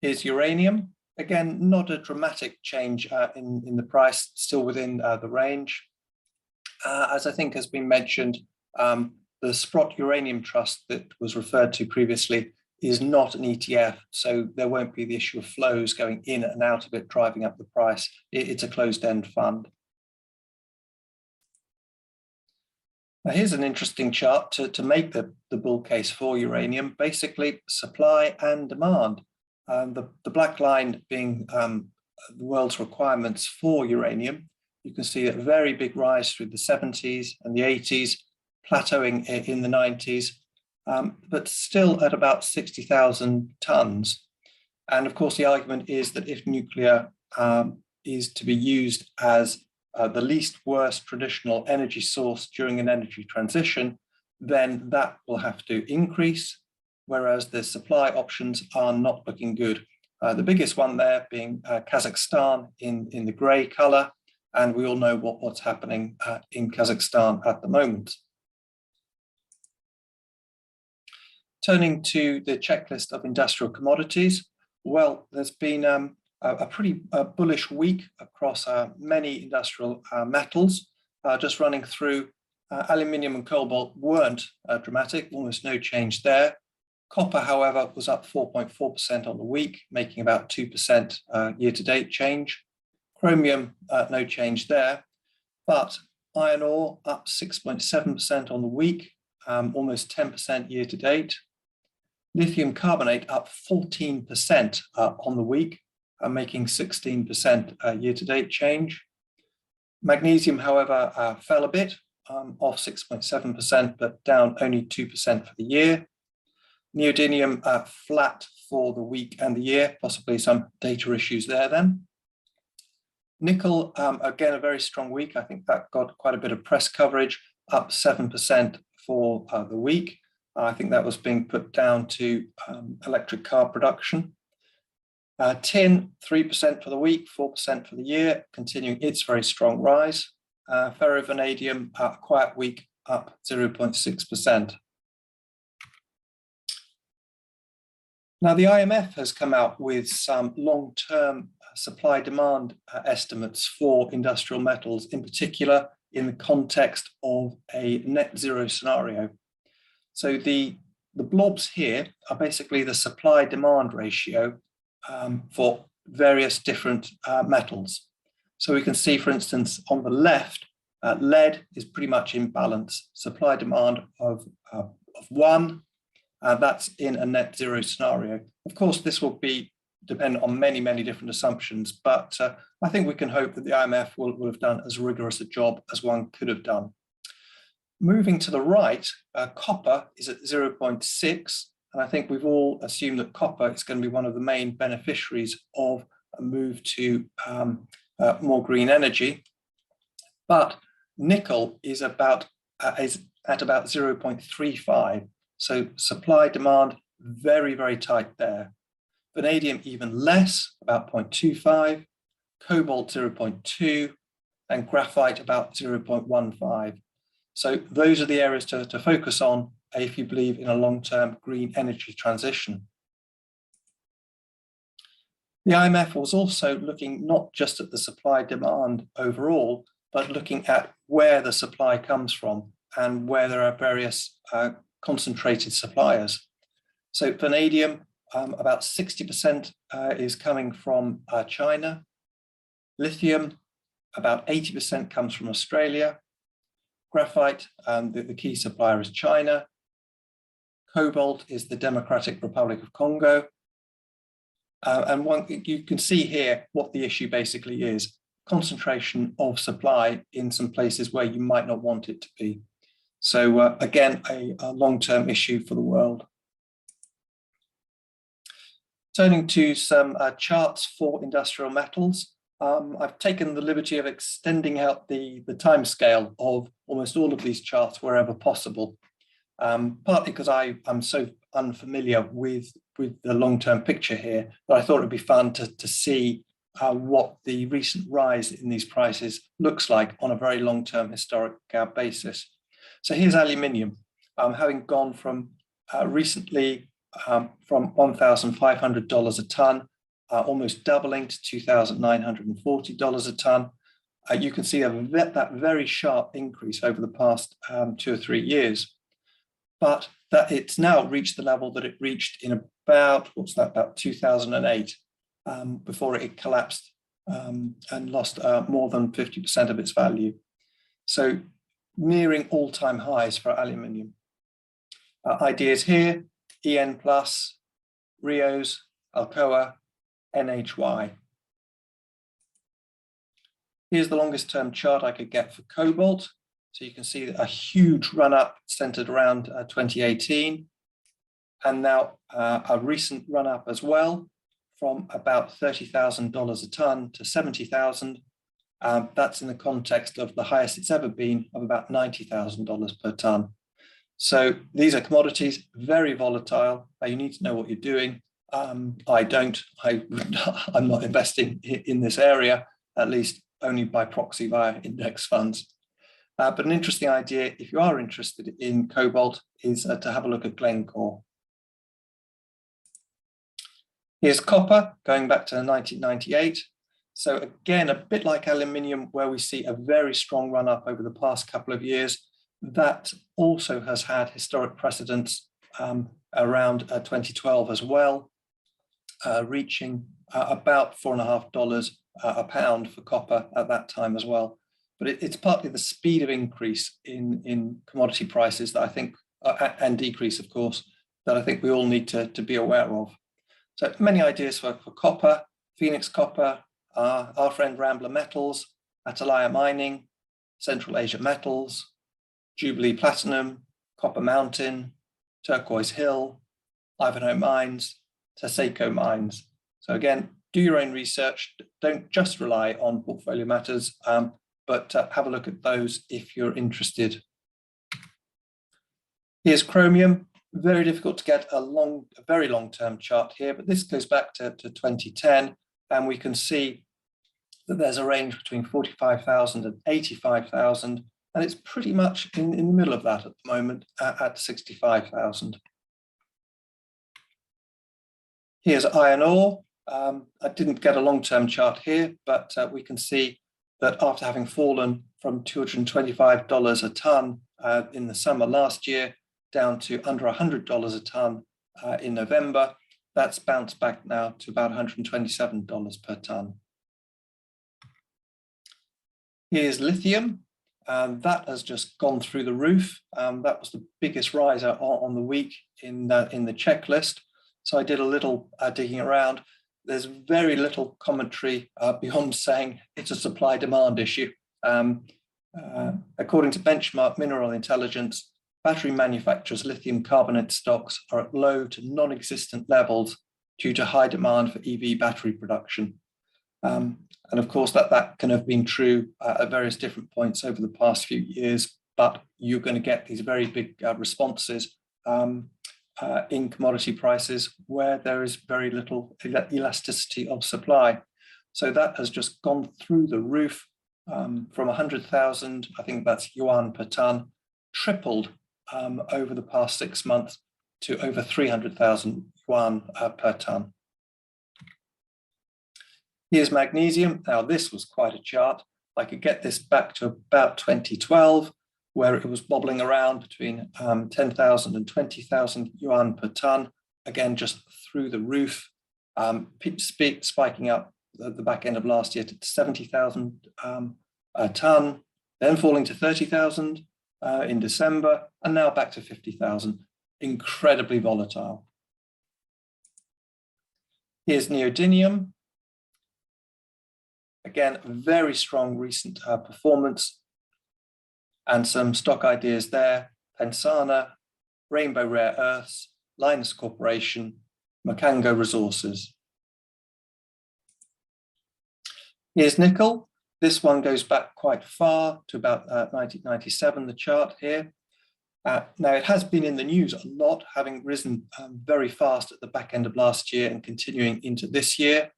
Here's uranium. Again, not a dramatic change in the price, still within the range. As I think has been mentioned, the Sprott Uranium Trust that was referred to previously is not an ETF, so there won't be the issue of flows going in and out of it driving up the price. It's a closed-end fund. Now here's an interesting chart to make the bull case for uranium, basically supply and demand. The black line being the world's requirements for uranium. You can see a very big rise through the 70s and the 80s, plateauing in the 90s, but still at about 60,000 tons. And of course, the argument is that if nuclear is to be used as the least worst traditional energy source during an energy transition, then that will have to increase, whereas the supply options are not looking good. The biggest one there being Kazakhstan in the gray color, and we all know what's happening in Kazakhstan at the moment. Turning to the checklist of industrial commodities, well, there's been a pretty bullish week across many industrial metals. Just running through, aluminium and cobalt weren't dramatic, almost no change there. Copper, however, was up 4.4% on the week, making about 2% year-to-date change. Chromium, no change there, but iron ore up 6.7% on the week, almost 10% year-to-date. Lithium carbonate up 14% on the week, making 16% year-to-date change. Magnesium, however, fell a bit, off 6.7%, but down only 2% for the year. Neodymium flat for the week and the year, possibly some data issues there then. Nickel, again, a very strong week. I think that got quite a bit of press coverage, up 7% for the week. I think that was being put down to electric car production. Tin, 3% for the week, 4% for the year, continuing its very strong rise. Ferrovanadium, a quiet week, up 0.6%. Now, the IMF has come out with some long-term supply-demand estimates for industrial metals, in particular in the context of a net zero scenario. So the blobs here are basically the supply-demand ratio for various different metals. So we can see, for instance, on the left, lead is pretty much in balance, supply-demand of 1. That's in a net zero scenario. Of course, this will be dependent on many, many different assumptions, but I think we can hope that the IMF will have done as rigorous a job as one could have done. Moving to the right, copper is at 0.6, and I think we've all assumed that copper is going to be one of the main beneficiaries of a move to more green energy. But nickel is at about 0.35. So supply demand very, very tight there. Vanadium even less, about 0.25, cobalt 0.2, and graphite about 0.15. So those are the areas to focus on if you believe in a long-term green energy transition. The IMF was also looking not just at the supply demand overall, but looking at where the supply comes from and where there are various concentrated suppliers. So vanadium, about 60% is coming from China. Lithium, about 80% comes from Australia. Graphite, the key supplier is China. Cobalt is the Democratic Republic of Congo. And you can see here what the issue basically is: concentration of supply in some places where you might not want it to be. So again, a long-term issue for the world. Turning to some charts for industrial metals. I've taken the liberty of extending out the time scale of almost all of these charts wherever possible, partly because I'm so unfamiliar with the long-term picture here that I thought it'd be fun to see what the recent rise in these prices looks like on a very long-term historic basis. So here's aluminium, having gone from recently from $1,500 a ton, almost doubling to $2,940 a ton. You can see that very sharp increase over the past 2 or 3 years, but that it's now reached the level that it reached in about 2008, before it collapsed and lost more than 50% of its value. So nearing all-time highs for aluminium. Ideas here: EN+, Rios, Alcoa, NHY. Here's the longest term chart I could get for cobalt. So you can see a huge run up centered around 2018, and now a recent run up as well from about $30,000 a ton to $70,000. That's in the context of the highest it's ever been of about $90,000 per ton. So these are commodities, very volatile. You need to know what you're doing. I don't. I'm not investing in this area, at least only by proxy via index funds. But an interesting idea, if you are interested in cobalt, is to have a look at Glencore. Here's copper, going back to 1998. So again, a bit like aluminium, where we see a very strong run up over the past couple of years. That also has had historic precedents around 2012 as well, reaching about $4.50 a pound for copper at that time as well. But it's partly the speed of increase in commodity prices that I think, and decrease, of course, that I think we all need to be aware of. So many ideas for copper. Phoenix Copper, our friend Rambler Metals, Atalaya Mining, Central Asia Metals, Jubilee Platinum, Copper Mountain, Turquoise Hill, Ivanhoe Mines, Taseko Mines. So again, do your own research. Don't just rely on Portfolio Matters, but have a look at those if you're interested. Here's Chromium. Very difficult to get a very long-term chart here, but this goes back to 2010, and we can see that there's a range between 45,000 and 85,000, and it's pretty much in the middle of that at the moment at 65,000. Here's iron ore. I didn't get a long-term chart here, but we can see that after having fallen from $225 a ton in the summer last year down to under $100 a ton in November, that's bounced back now to about $127 per ton. Here's lithium. That has just gone through the roof. That was the biggest riser on the week in the checklist. So I did a little digging around. There's very little commentary beyond saying it's a supply-demand issue. According to Benchmark Mineral Intelligence, battery manufacturers' lithium carbonate stocks are at low to non-existent levels due to high demand for EV battery production. And of course, that can have been true at various different points over the past few years, but you're going to get these very big responses in commodity prices where there is very little elasticity of supply. So that has just gone through the roof from 100,000, I think that's yuan per ton, tripled over the past 6 months to over 300,000 yuan per ton. Here's magnesium. Now this was quite a chart. I could get this back to about 2012, where it was bobbling around between 10,000 and 20,000 yuan per ton, again, just through the roof, spiking up at the back end of last year to 70,000 a ton, then falling to 30,000 in December, and now back to 50,000, incredibly volatile. Here's neodymium. Again, very strong recent performance, and some stock ideas there: Pensana, Rainbow Rare Earths, Linus Corporation, Macango Resources. Here's nickel. This one goes back quite far to about 1997, the chart here. Now, it has been in the news a lot, having risen very fast at the back end of last year and continuing into this year,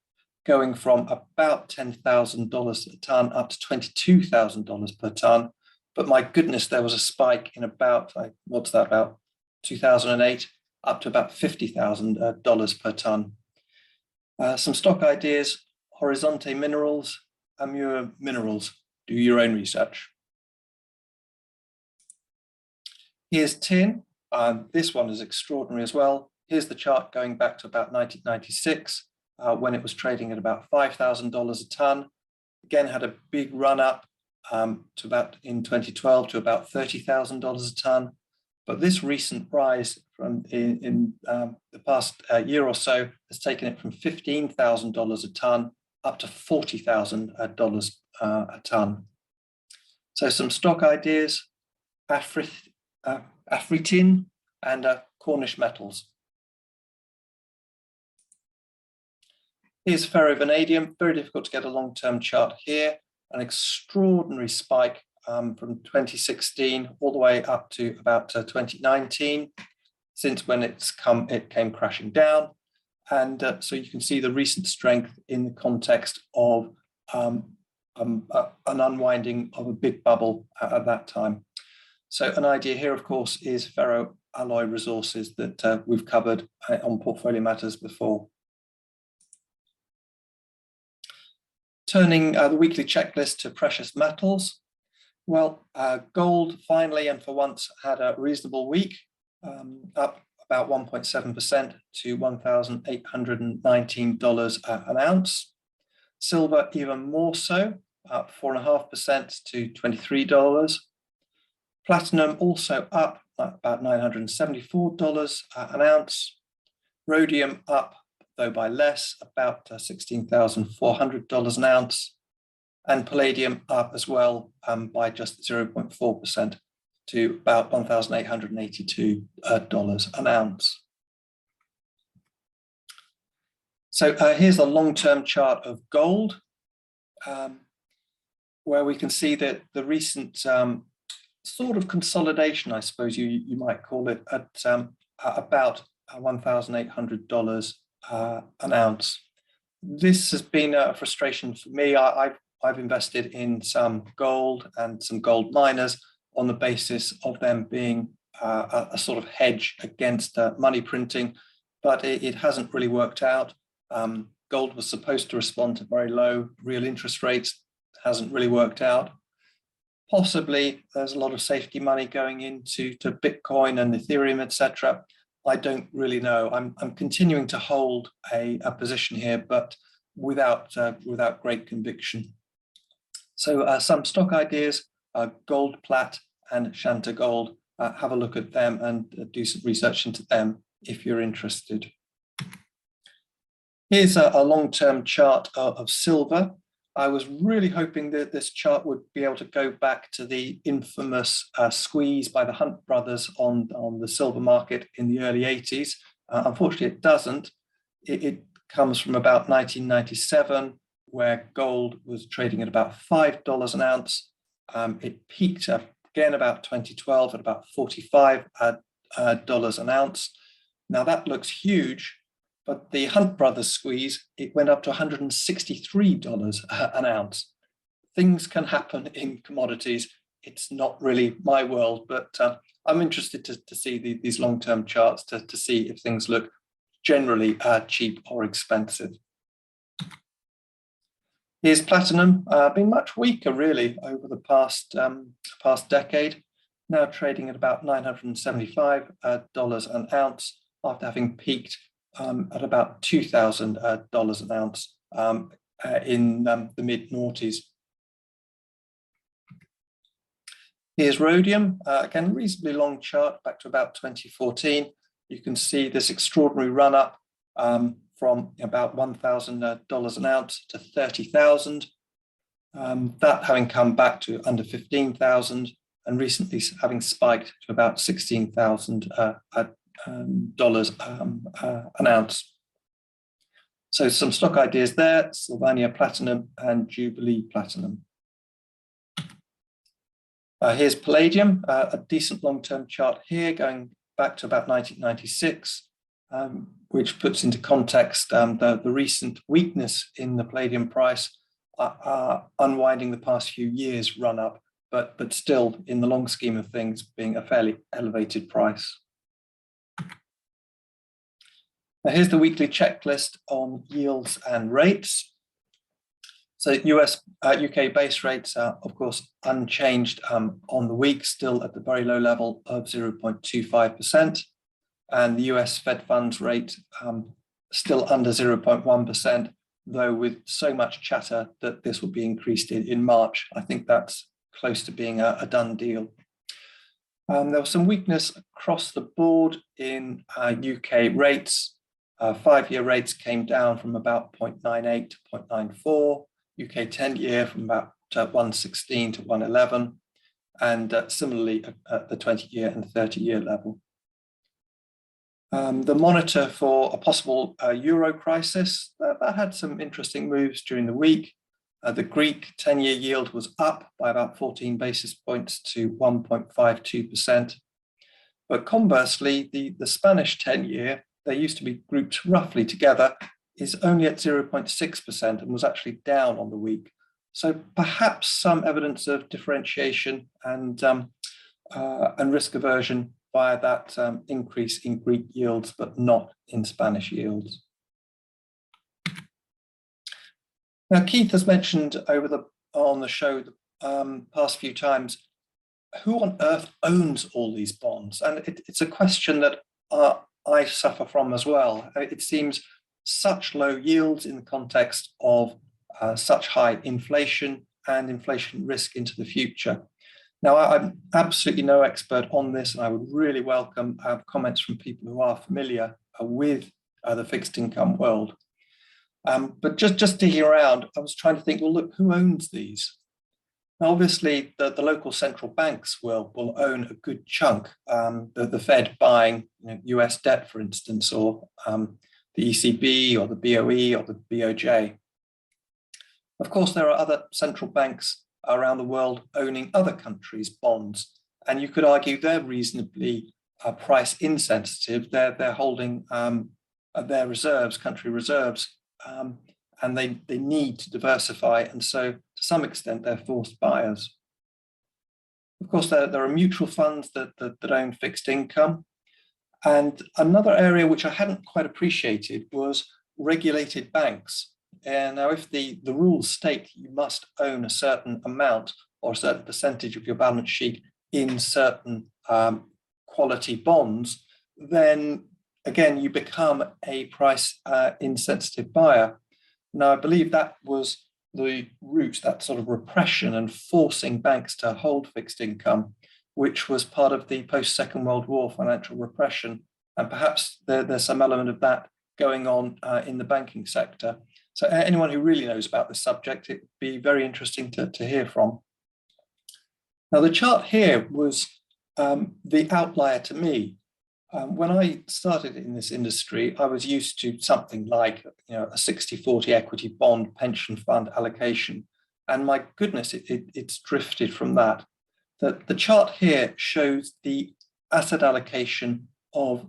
going from about $10,000 a ton up to $22,000 per ton. But my goodness, there was a spike in about, what's that, about 2008, up to about $50,000 per ton. Some stock ideas: Horizonte Minerals, Amur Minerals. Do your own research. Here's tin. This one is extraordinary as well. Here's the chart going back to about 1996, when it was trading at about $5,000 a ton. Again, had a big run up to about, in 2012, to about $30,000 a ton. But this recent rise from in the past year or so has taken it from $15,000 a ton up to $40,000 a ton. So some stock ideas: Afritin and Cornish Metals. Here's ferrovanadium. Very difficult to get a long-term chart here. An extraordinary spike from 2016 all the way up to about 2019, since when it came crashing down. And so you can see the recent strength in the context of an unwinding of a big bubble at that time. So an idea here, of course, is ferroalloy resources that we've covered on Portfolio Matters before. Turning the weekly checklist to precious metals. Well, gold finally and for once had a reasonable week, up about 1.7% to $1,819 an ounce. Silver even more so, up 4.5% to $23. Platinum also up about $974 an ounce. Rhodium up though by less, about $16,400 an ounce, and palladium up as well by just 0.4% to about $1,882 an ounce. So here's a long-term chart of gold, where we can see that the recent sort of consolidation, I suppose you might call it, at about $1,800 an ounce. This has been a frustration for me. I've invested in some gold and some gold miners on the basis of them being a sort of hedge against money printing, but it hasn't really worked out. Gold was supposed to respond to very low real interest rates, hasn't really worked out. Possibly there's a lot of safety money going into Bitcoin and Ethereum, etc. I don't really know. I'm continuing to hold a position here, but without great conviction. So some stock ideas: Gold Plat and Shanta Gold. Have a look at them and do some research into them if you're interested. Here's a long-term chart of silver. I was really hoping that this chart would be able to go back to the infamous squeeze by the Hunt brothers on the silver market in the early 80s. Unfortunately, it doesn't. It comes from about 1997, where gold was trading at about $5 an ounce. It peaked again about 2012 at about $45 an ounce. Now that looks huge, but the Hunt brothers squeeze, it went up to $163 an ounce. Things can happen in commodities. It's not really my world, but I'm interested to see these long-term charts to see if things look generally cheap or expensive. Here's platinum, been much weaker really over the past decade, now trading at about $975 an ounce after having peaked at about $2,000 an ounce in the mid-noughties. Here's rhodium, again, reasonably long chart back to about 2014. You can see this extraordinary run up from about $1,000 an ounce to $30,000. That having come back to under $15,000 and recently having spiked to about $16,000 an ounce. So some stock ideas there: Sylvania Platinum and Jubilee Platinum. Here's palladium, a decent long-term chart here going back to about 1996, which puts into context the recent weakness in the palladium price, unwinding the past few years run up, but still in the long scheme of things being a fairly elevated price. Now here's the weekly checklist on yields and rates. So UK base rates are, of course, unchanged on the week, still at the very low level of 0.25%. And the US Fed funds rate still under 0.1%, though with so much chatter that this will be increased in March. I think that's close to being a done deal. There was some weakness across the board in UK rates. 5-year rates came down from about 0.98 to 0.94, UK 10-year from about 116 to 111, and similarly at the 20-year and 30-year level. The monitor for a possible euro crisis, that had some interesting moves during the week. The Greek 10-year yield was up by about 14 basis points to 1.52%. But conversely, the Spanish 10-year, they used to be grouped roughly together, is only at 0.6% and was actually down on the week. So perhaps some evidence of differentiation and risk aversion via that increase in Greek yields, but not in Spanish yields. Now, Keith has mentioned on the show the past few times, who on earth owns all these bonds? And it's a question that I suffer from as well. It seems such low yields in the context of such high inflation and inflation risk into the future. Now, I'm absolutely no expert on this, and I would really welcome comments from people who are familiar with the fixed income world. But just digging around, I was trying to think, well, look, who owns these? Now, obviously, the local central banks will own a good chunk. The Fed buying US debt, for instance, or the ECB or the BOE or the BOJ. Of course, there are other central banks around the world owning other countries' bonds, and you could argue they're reasonably price insensitive. They're holding their reserves, country reserves, and they need to diversify, and so to some extent they're forced buyers. Of course, there are mutual funds that own fixed income. And another area which I hadn't quite appreciated was regulated banks. And now, if the rules state you must own a certain amount or a certain percentage of your balance sheet in certain quality bonds, then again, you become a price insensitive buyer. Now, I believe that was the route, that sort of repression and forcing banks to hold fixed income, which was part of the post-Second World War financial repression. And perhaps there's some element of that going on in the banking sector. So anyone who really knows about this subject, it would be very interesting to hear from. Now, the chart here was the outlier to me. When I started in this industry, I was used to something like a 60-40 equity bond pension fund allocation. And my goodness, it's drifted from that. The chart here shows the asset allocation of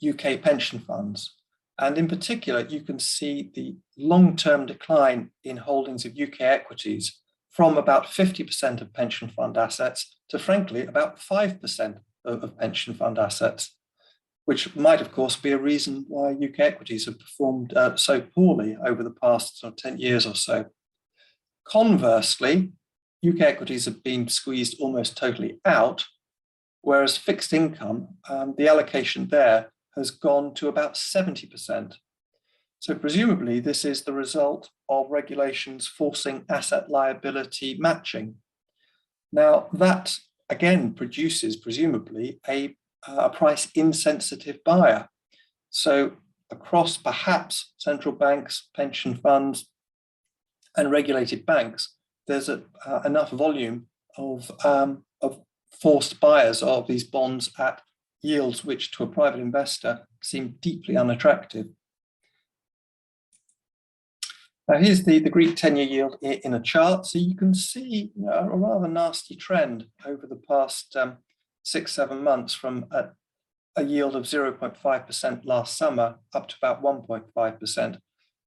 UK pension funds. And in particular, you can see the long-term decline in holdings of UK equities from about 50% of pension fund assets to, frankly, about 5% of pension fund assets, which might, of course, be a reason why UK equities have performed so poorly over the past 10 years or so. Conversely, UK equities have been squeezed almost totally out, whereas fixed income, the allocation there has gone to about 70%. So presumably this is the result of regulations forcing asset liability matching. Now that again produces presumably a price insensitive buyer. So across perhaps central banks, pension funds, and regulated banks, there's enough volume of forced buyers of these bonds at yields which to a private investor seem deeply unattractive. Now here's the Greek 10-year yield in a chart. So you can see a rather nasty trend over the past 6-7 months from a yield of 0.5% last summer up to about 1.5%.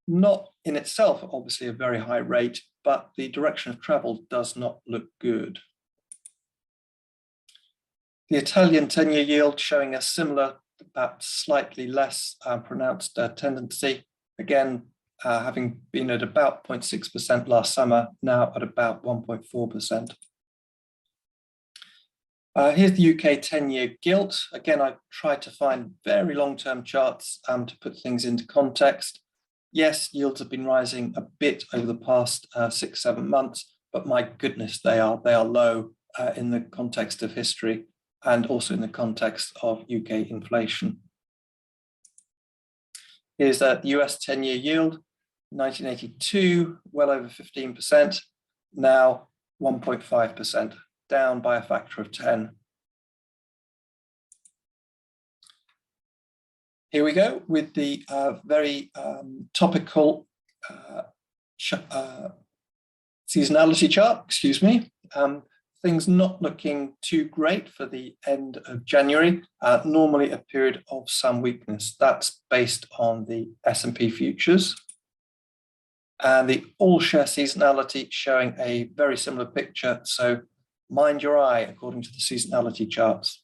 Not in itself, obviously, a very high rate, but the direction of travel does not look good. The Italian 10-year yield showing a similar, but slightly less pronounced tendency. Again, having been at about 0.6% last summer, now at about 1.4%. Here's the UK 10-year gilt. Again, I tried to find very long-term charts to put things into context. Yes, yields have been rising a bit over the past 6-7 months, but my goodness, they are low in the context of history and also in the context of UK inflation. Here's the US 10-year yield, 1982, well over 15%, now 1.5%, down by a factor of 10. Here we go with the very topical seasonality chart, excuse me. Things not looking too great for the end of January, normally a period of some weakness. That's based on the S&P futures. And the all-share seasonality showing a very similar picture. So mind your eye according to the seasonality charts.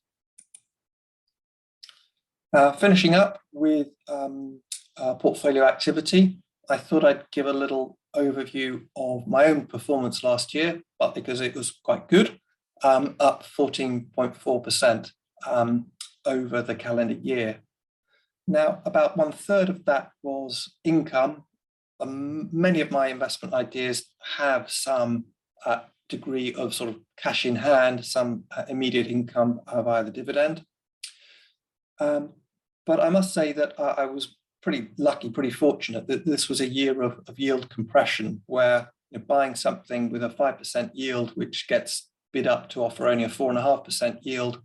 Finishing up with portfolio activity, I thought I'd give a little overview of my own performance last year, but because it was quite good, up 14.4% over the calendar year. Now, about 1/3 of that was income. Many of my investment ideas have some degree of sort of cash in hand, some immediate income via the dividend. But I must say that I was pretty lucky, pretty fortunate that this was a year of yield compression, where buying something with a 5% yield, which gets bid up to offer only a 4.5% yield,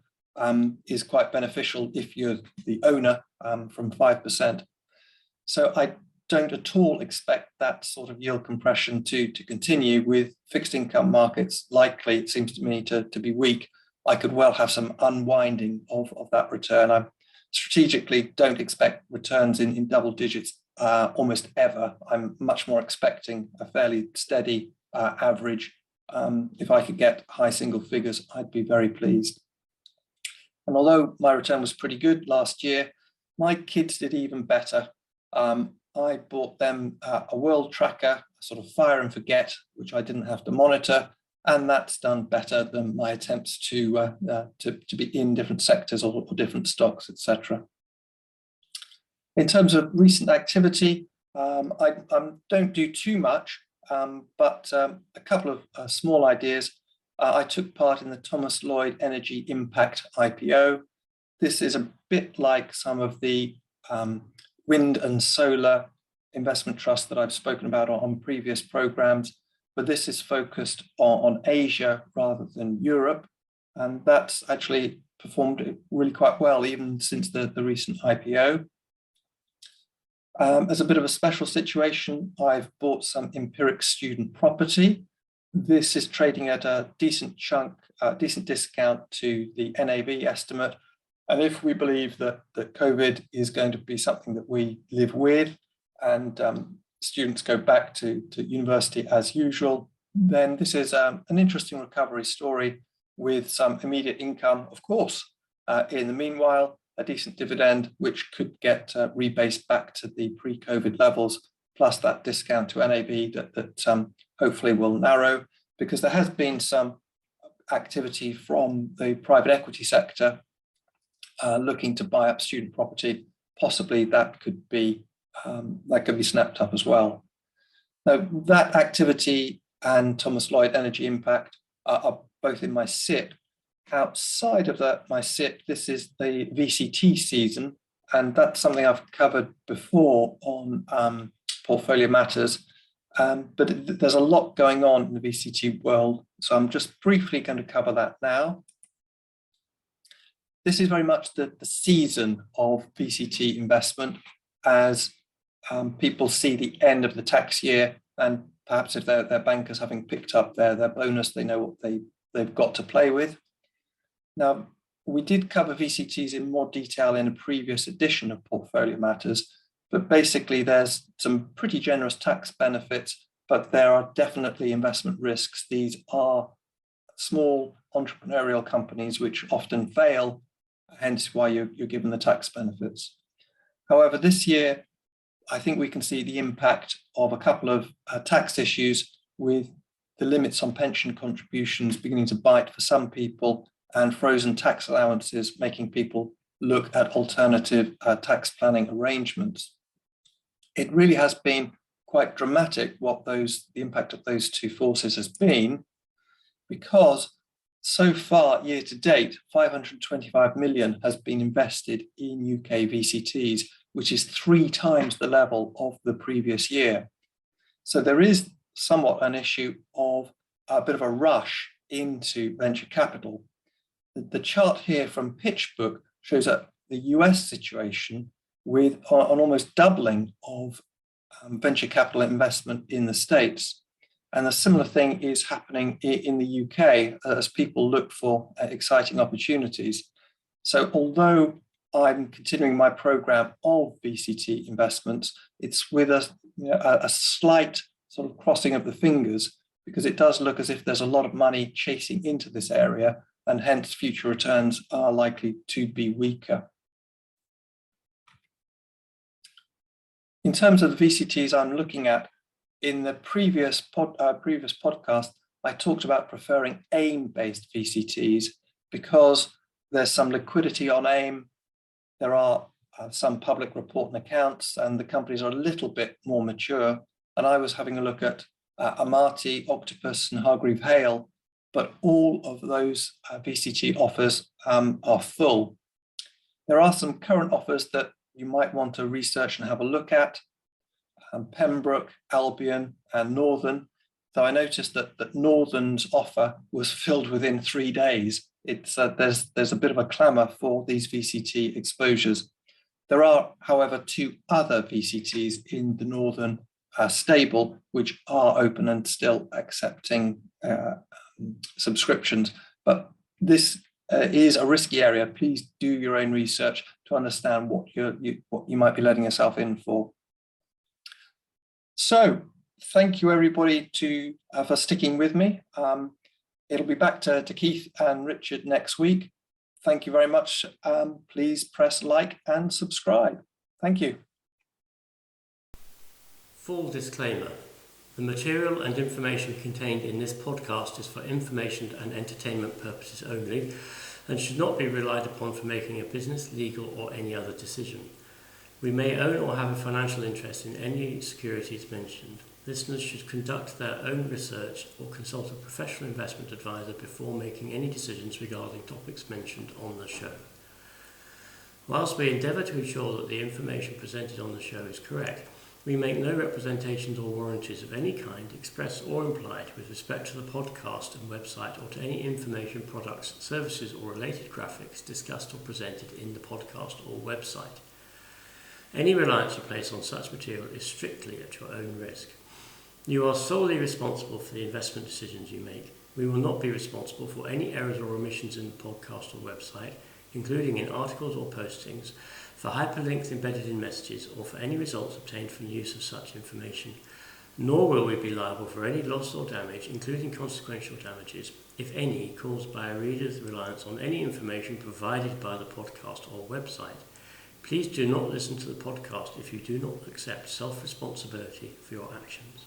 is quite beneficial if you're the owner from 5%. So I don't at all expect that sort of yield compression to continue, with fixed income markets likely, it seems to me, to be weak. I could well have some unwinding of that return. I strategically don't expect returns in double digits almost ever. I'm much more expecting a fairly steady average. If I could get high single figures, I'd be very pleased. And although my return was pretty good last year, my kids did even better. I bought them a world tracker, a sort of fire and forget, which I didn't have to monitor, and that's done better than my attempts to be in different sectors or different stocks, etc. In terms of recent activity, I don't do too much, but a couple of small ideas. I took part in the Thomas Lloyd Energy Impact IPO. This is a bit like some of the wind and solar investment trusts that I've spoken about on previous programs, but this is focused on Asia rather than Europe. And that's actually performed really quite well, even since the recent IPO. As a bit of a special situation, I've bought some Empiric student property. This is trading at a decent discount to the NAV estimate. And if we believe that COVID is going to be something that we live with, and students go back to university as usual, then this is an interesting recovery story with some immediate income, of course. In the meanwhile, a decent dividend, which could get rebased back to the pre-COVID levels, plus that discount to NAV that hopefully will narrow, because there has been some activity from the private equity sector looking to buy up student property. Possibly that could be snapped up as well. Now, that activity and Thomas Lloyd Energy Impact are both in my SIP. Outside of that, my SIP, this is the VCT season, and that's something I've covered before on Portfolio Matters. But there's a lot going on in the VCT world, so I'm just briefly going to cover that now. This is very much the season of VCT investment, as people see the end of the tax year, and perhaps if their bankers having picked up their bonus, they know what they've got to play with. Now, we did cover VCTs in more detail in a previous edition of Portfolio Matters, but basically there's some pretty generous tax benefits, but there are definitely investment risks. These are small entrepreneurial companies which often fail, hence why you're given the tax benefits. However, this year, I think we can see the impact of a couple of tax issues, with the limits on pension contributions beginning to bite for some people, and frozen tax allowances making people look at alternative tax planning arrangements. It really has been quite dramatic what the impact of those two forces has been, because so far, year to date, 525 million has been invested in UK VCTs, which is 3 times the level of the previous year. So there is somewhat an issue of a bit of a rush into venture capital. The chart here from PitchBook shows that the US situation, with an almost doubling of venture capital investment in the States. And a similar thing is happening in the UK as people look for exciting opportunities. So although I'm continuing my program of VCT investments, it's with a slight sort of crossing of the fingers, because it does look as if there's a lot of money chasing into this area, and hence future returns are likely to be weaker. In terms of the VCTs I'm looking at, in the previous podcast, I talked about preferring AIM-based VCTs because there's some liquidity on AIM. There are some public report and accounts, and the companies are a little bit more mature. And I was having a look at Amati, Octopus, and Hargreave Hale, but all of those VCT offers are full. There are some current offers that you might want to research and have a look at. Pembroke, Albion and Northern, though I noticed that Northern's offer was filled within 3 days. There's a bit of a clamour for these VCT exposures. There are, however, 2 other VCTs in the Northern stable which are open and still accepting subscriptions, but this is a risky area. Please do your own research to understand what you might be letting yourself in for. So thank you everybody for sticking with me. It'll be back to Keith and Richard next week. Thank you very much. Please press like and subscribe. Thank you. Full disclaimer. The material and information contained in this podcast is for information and entertainment purposes only and should not be relied upon for making a business, legal or any other decision. We may own or have a financial interest in any securities mentioned. Listeners should conduct their own research or consult a professional investment advisor before making any decisions regarding topics mentioned on the show. Whilst we endeavour to ensure that the information presented on the show is correct, we make no representations or warranties of any kind, express or implied, with respect to the podcast and website or to any information, products, services or related graphics discussed or presented in the podcast or website. Any reliance you place on such material is strictly at your own risk. You are solely responsible for the investment decisions you make. We will not be responsible for any errors or omissions in the podcast or website, including in articles or postings, for hyperlinks embedded in messages, or for any results obtained from the use of such information. Nor will we be liable for any loss or damage, including consequential damages, if any, caused by a reader's reliance on any information provided by the podcast or website. Please do not listen to the podcast if you do not accept self-responsibility for your actions.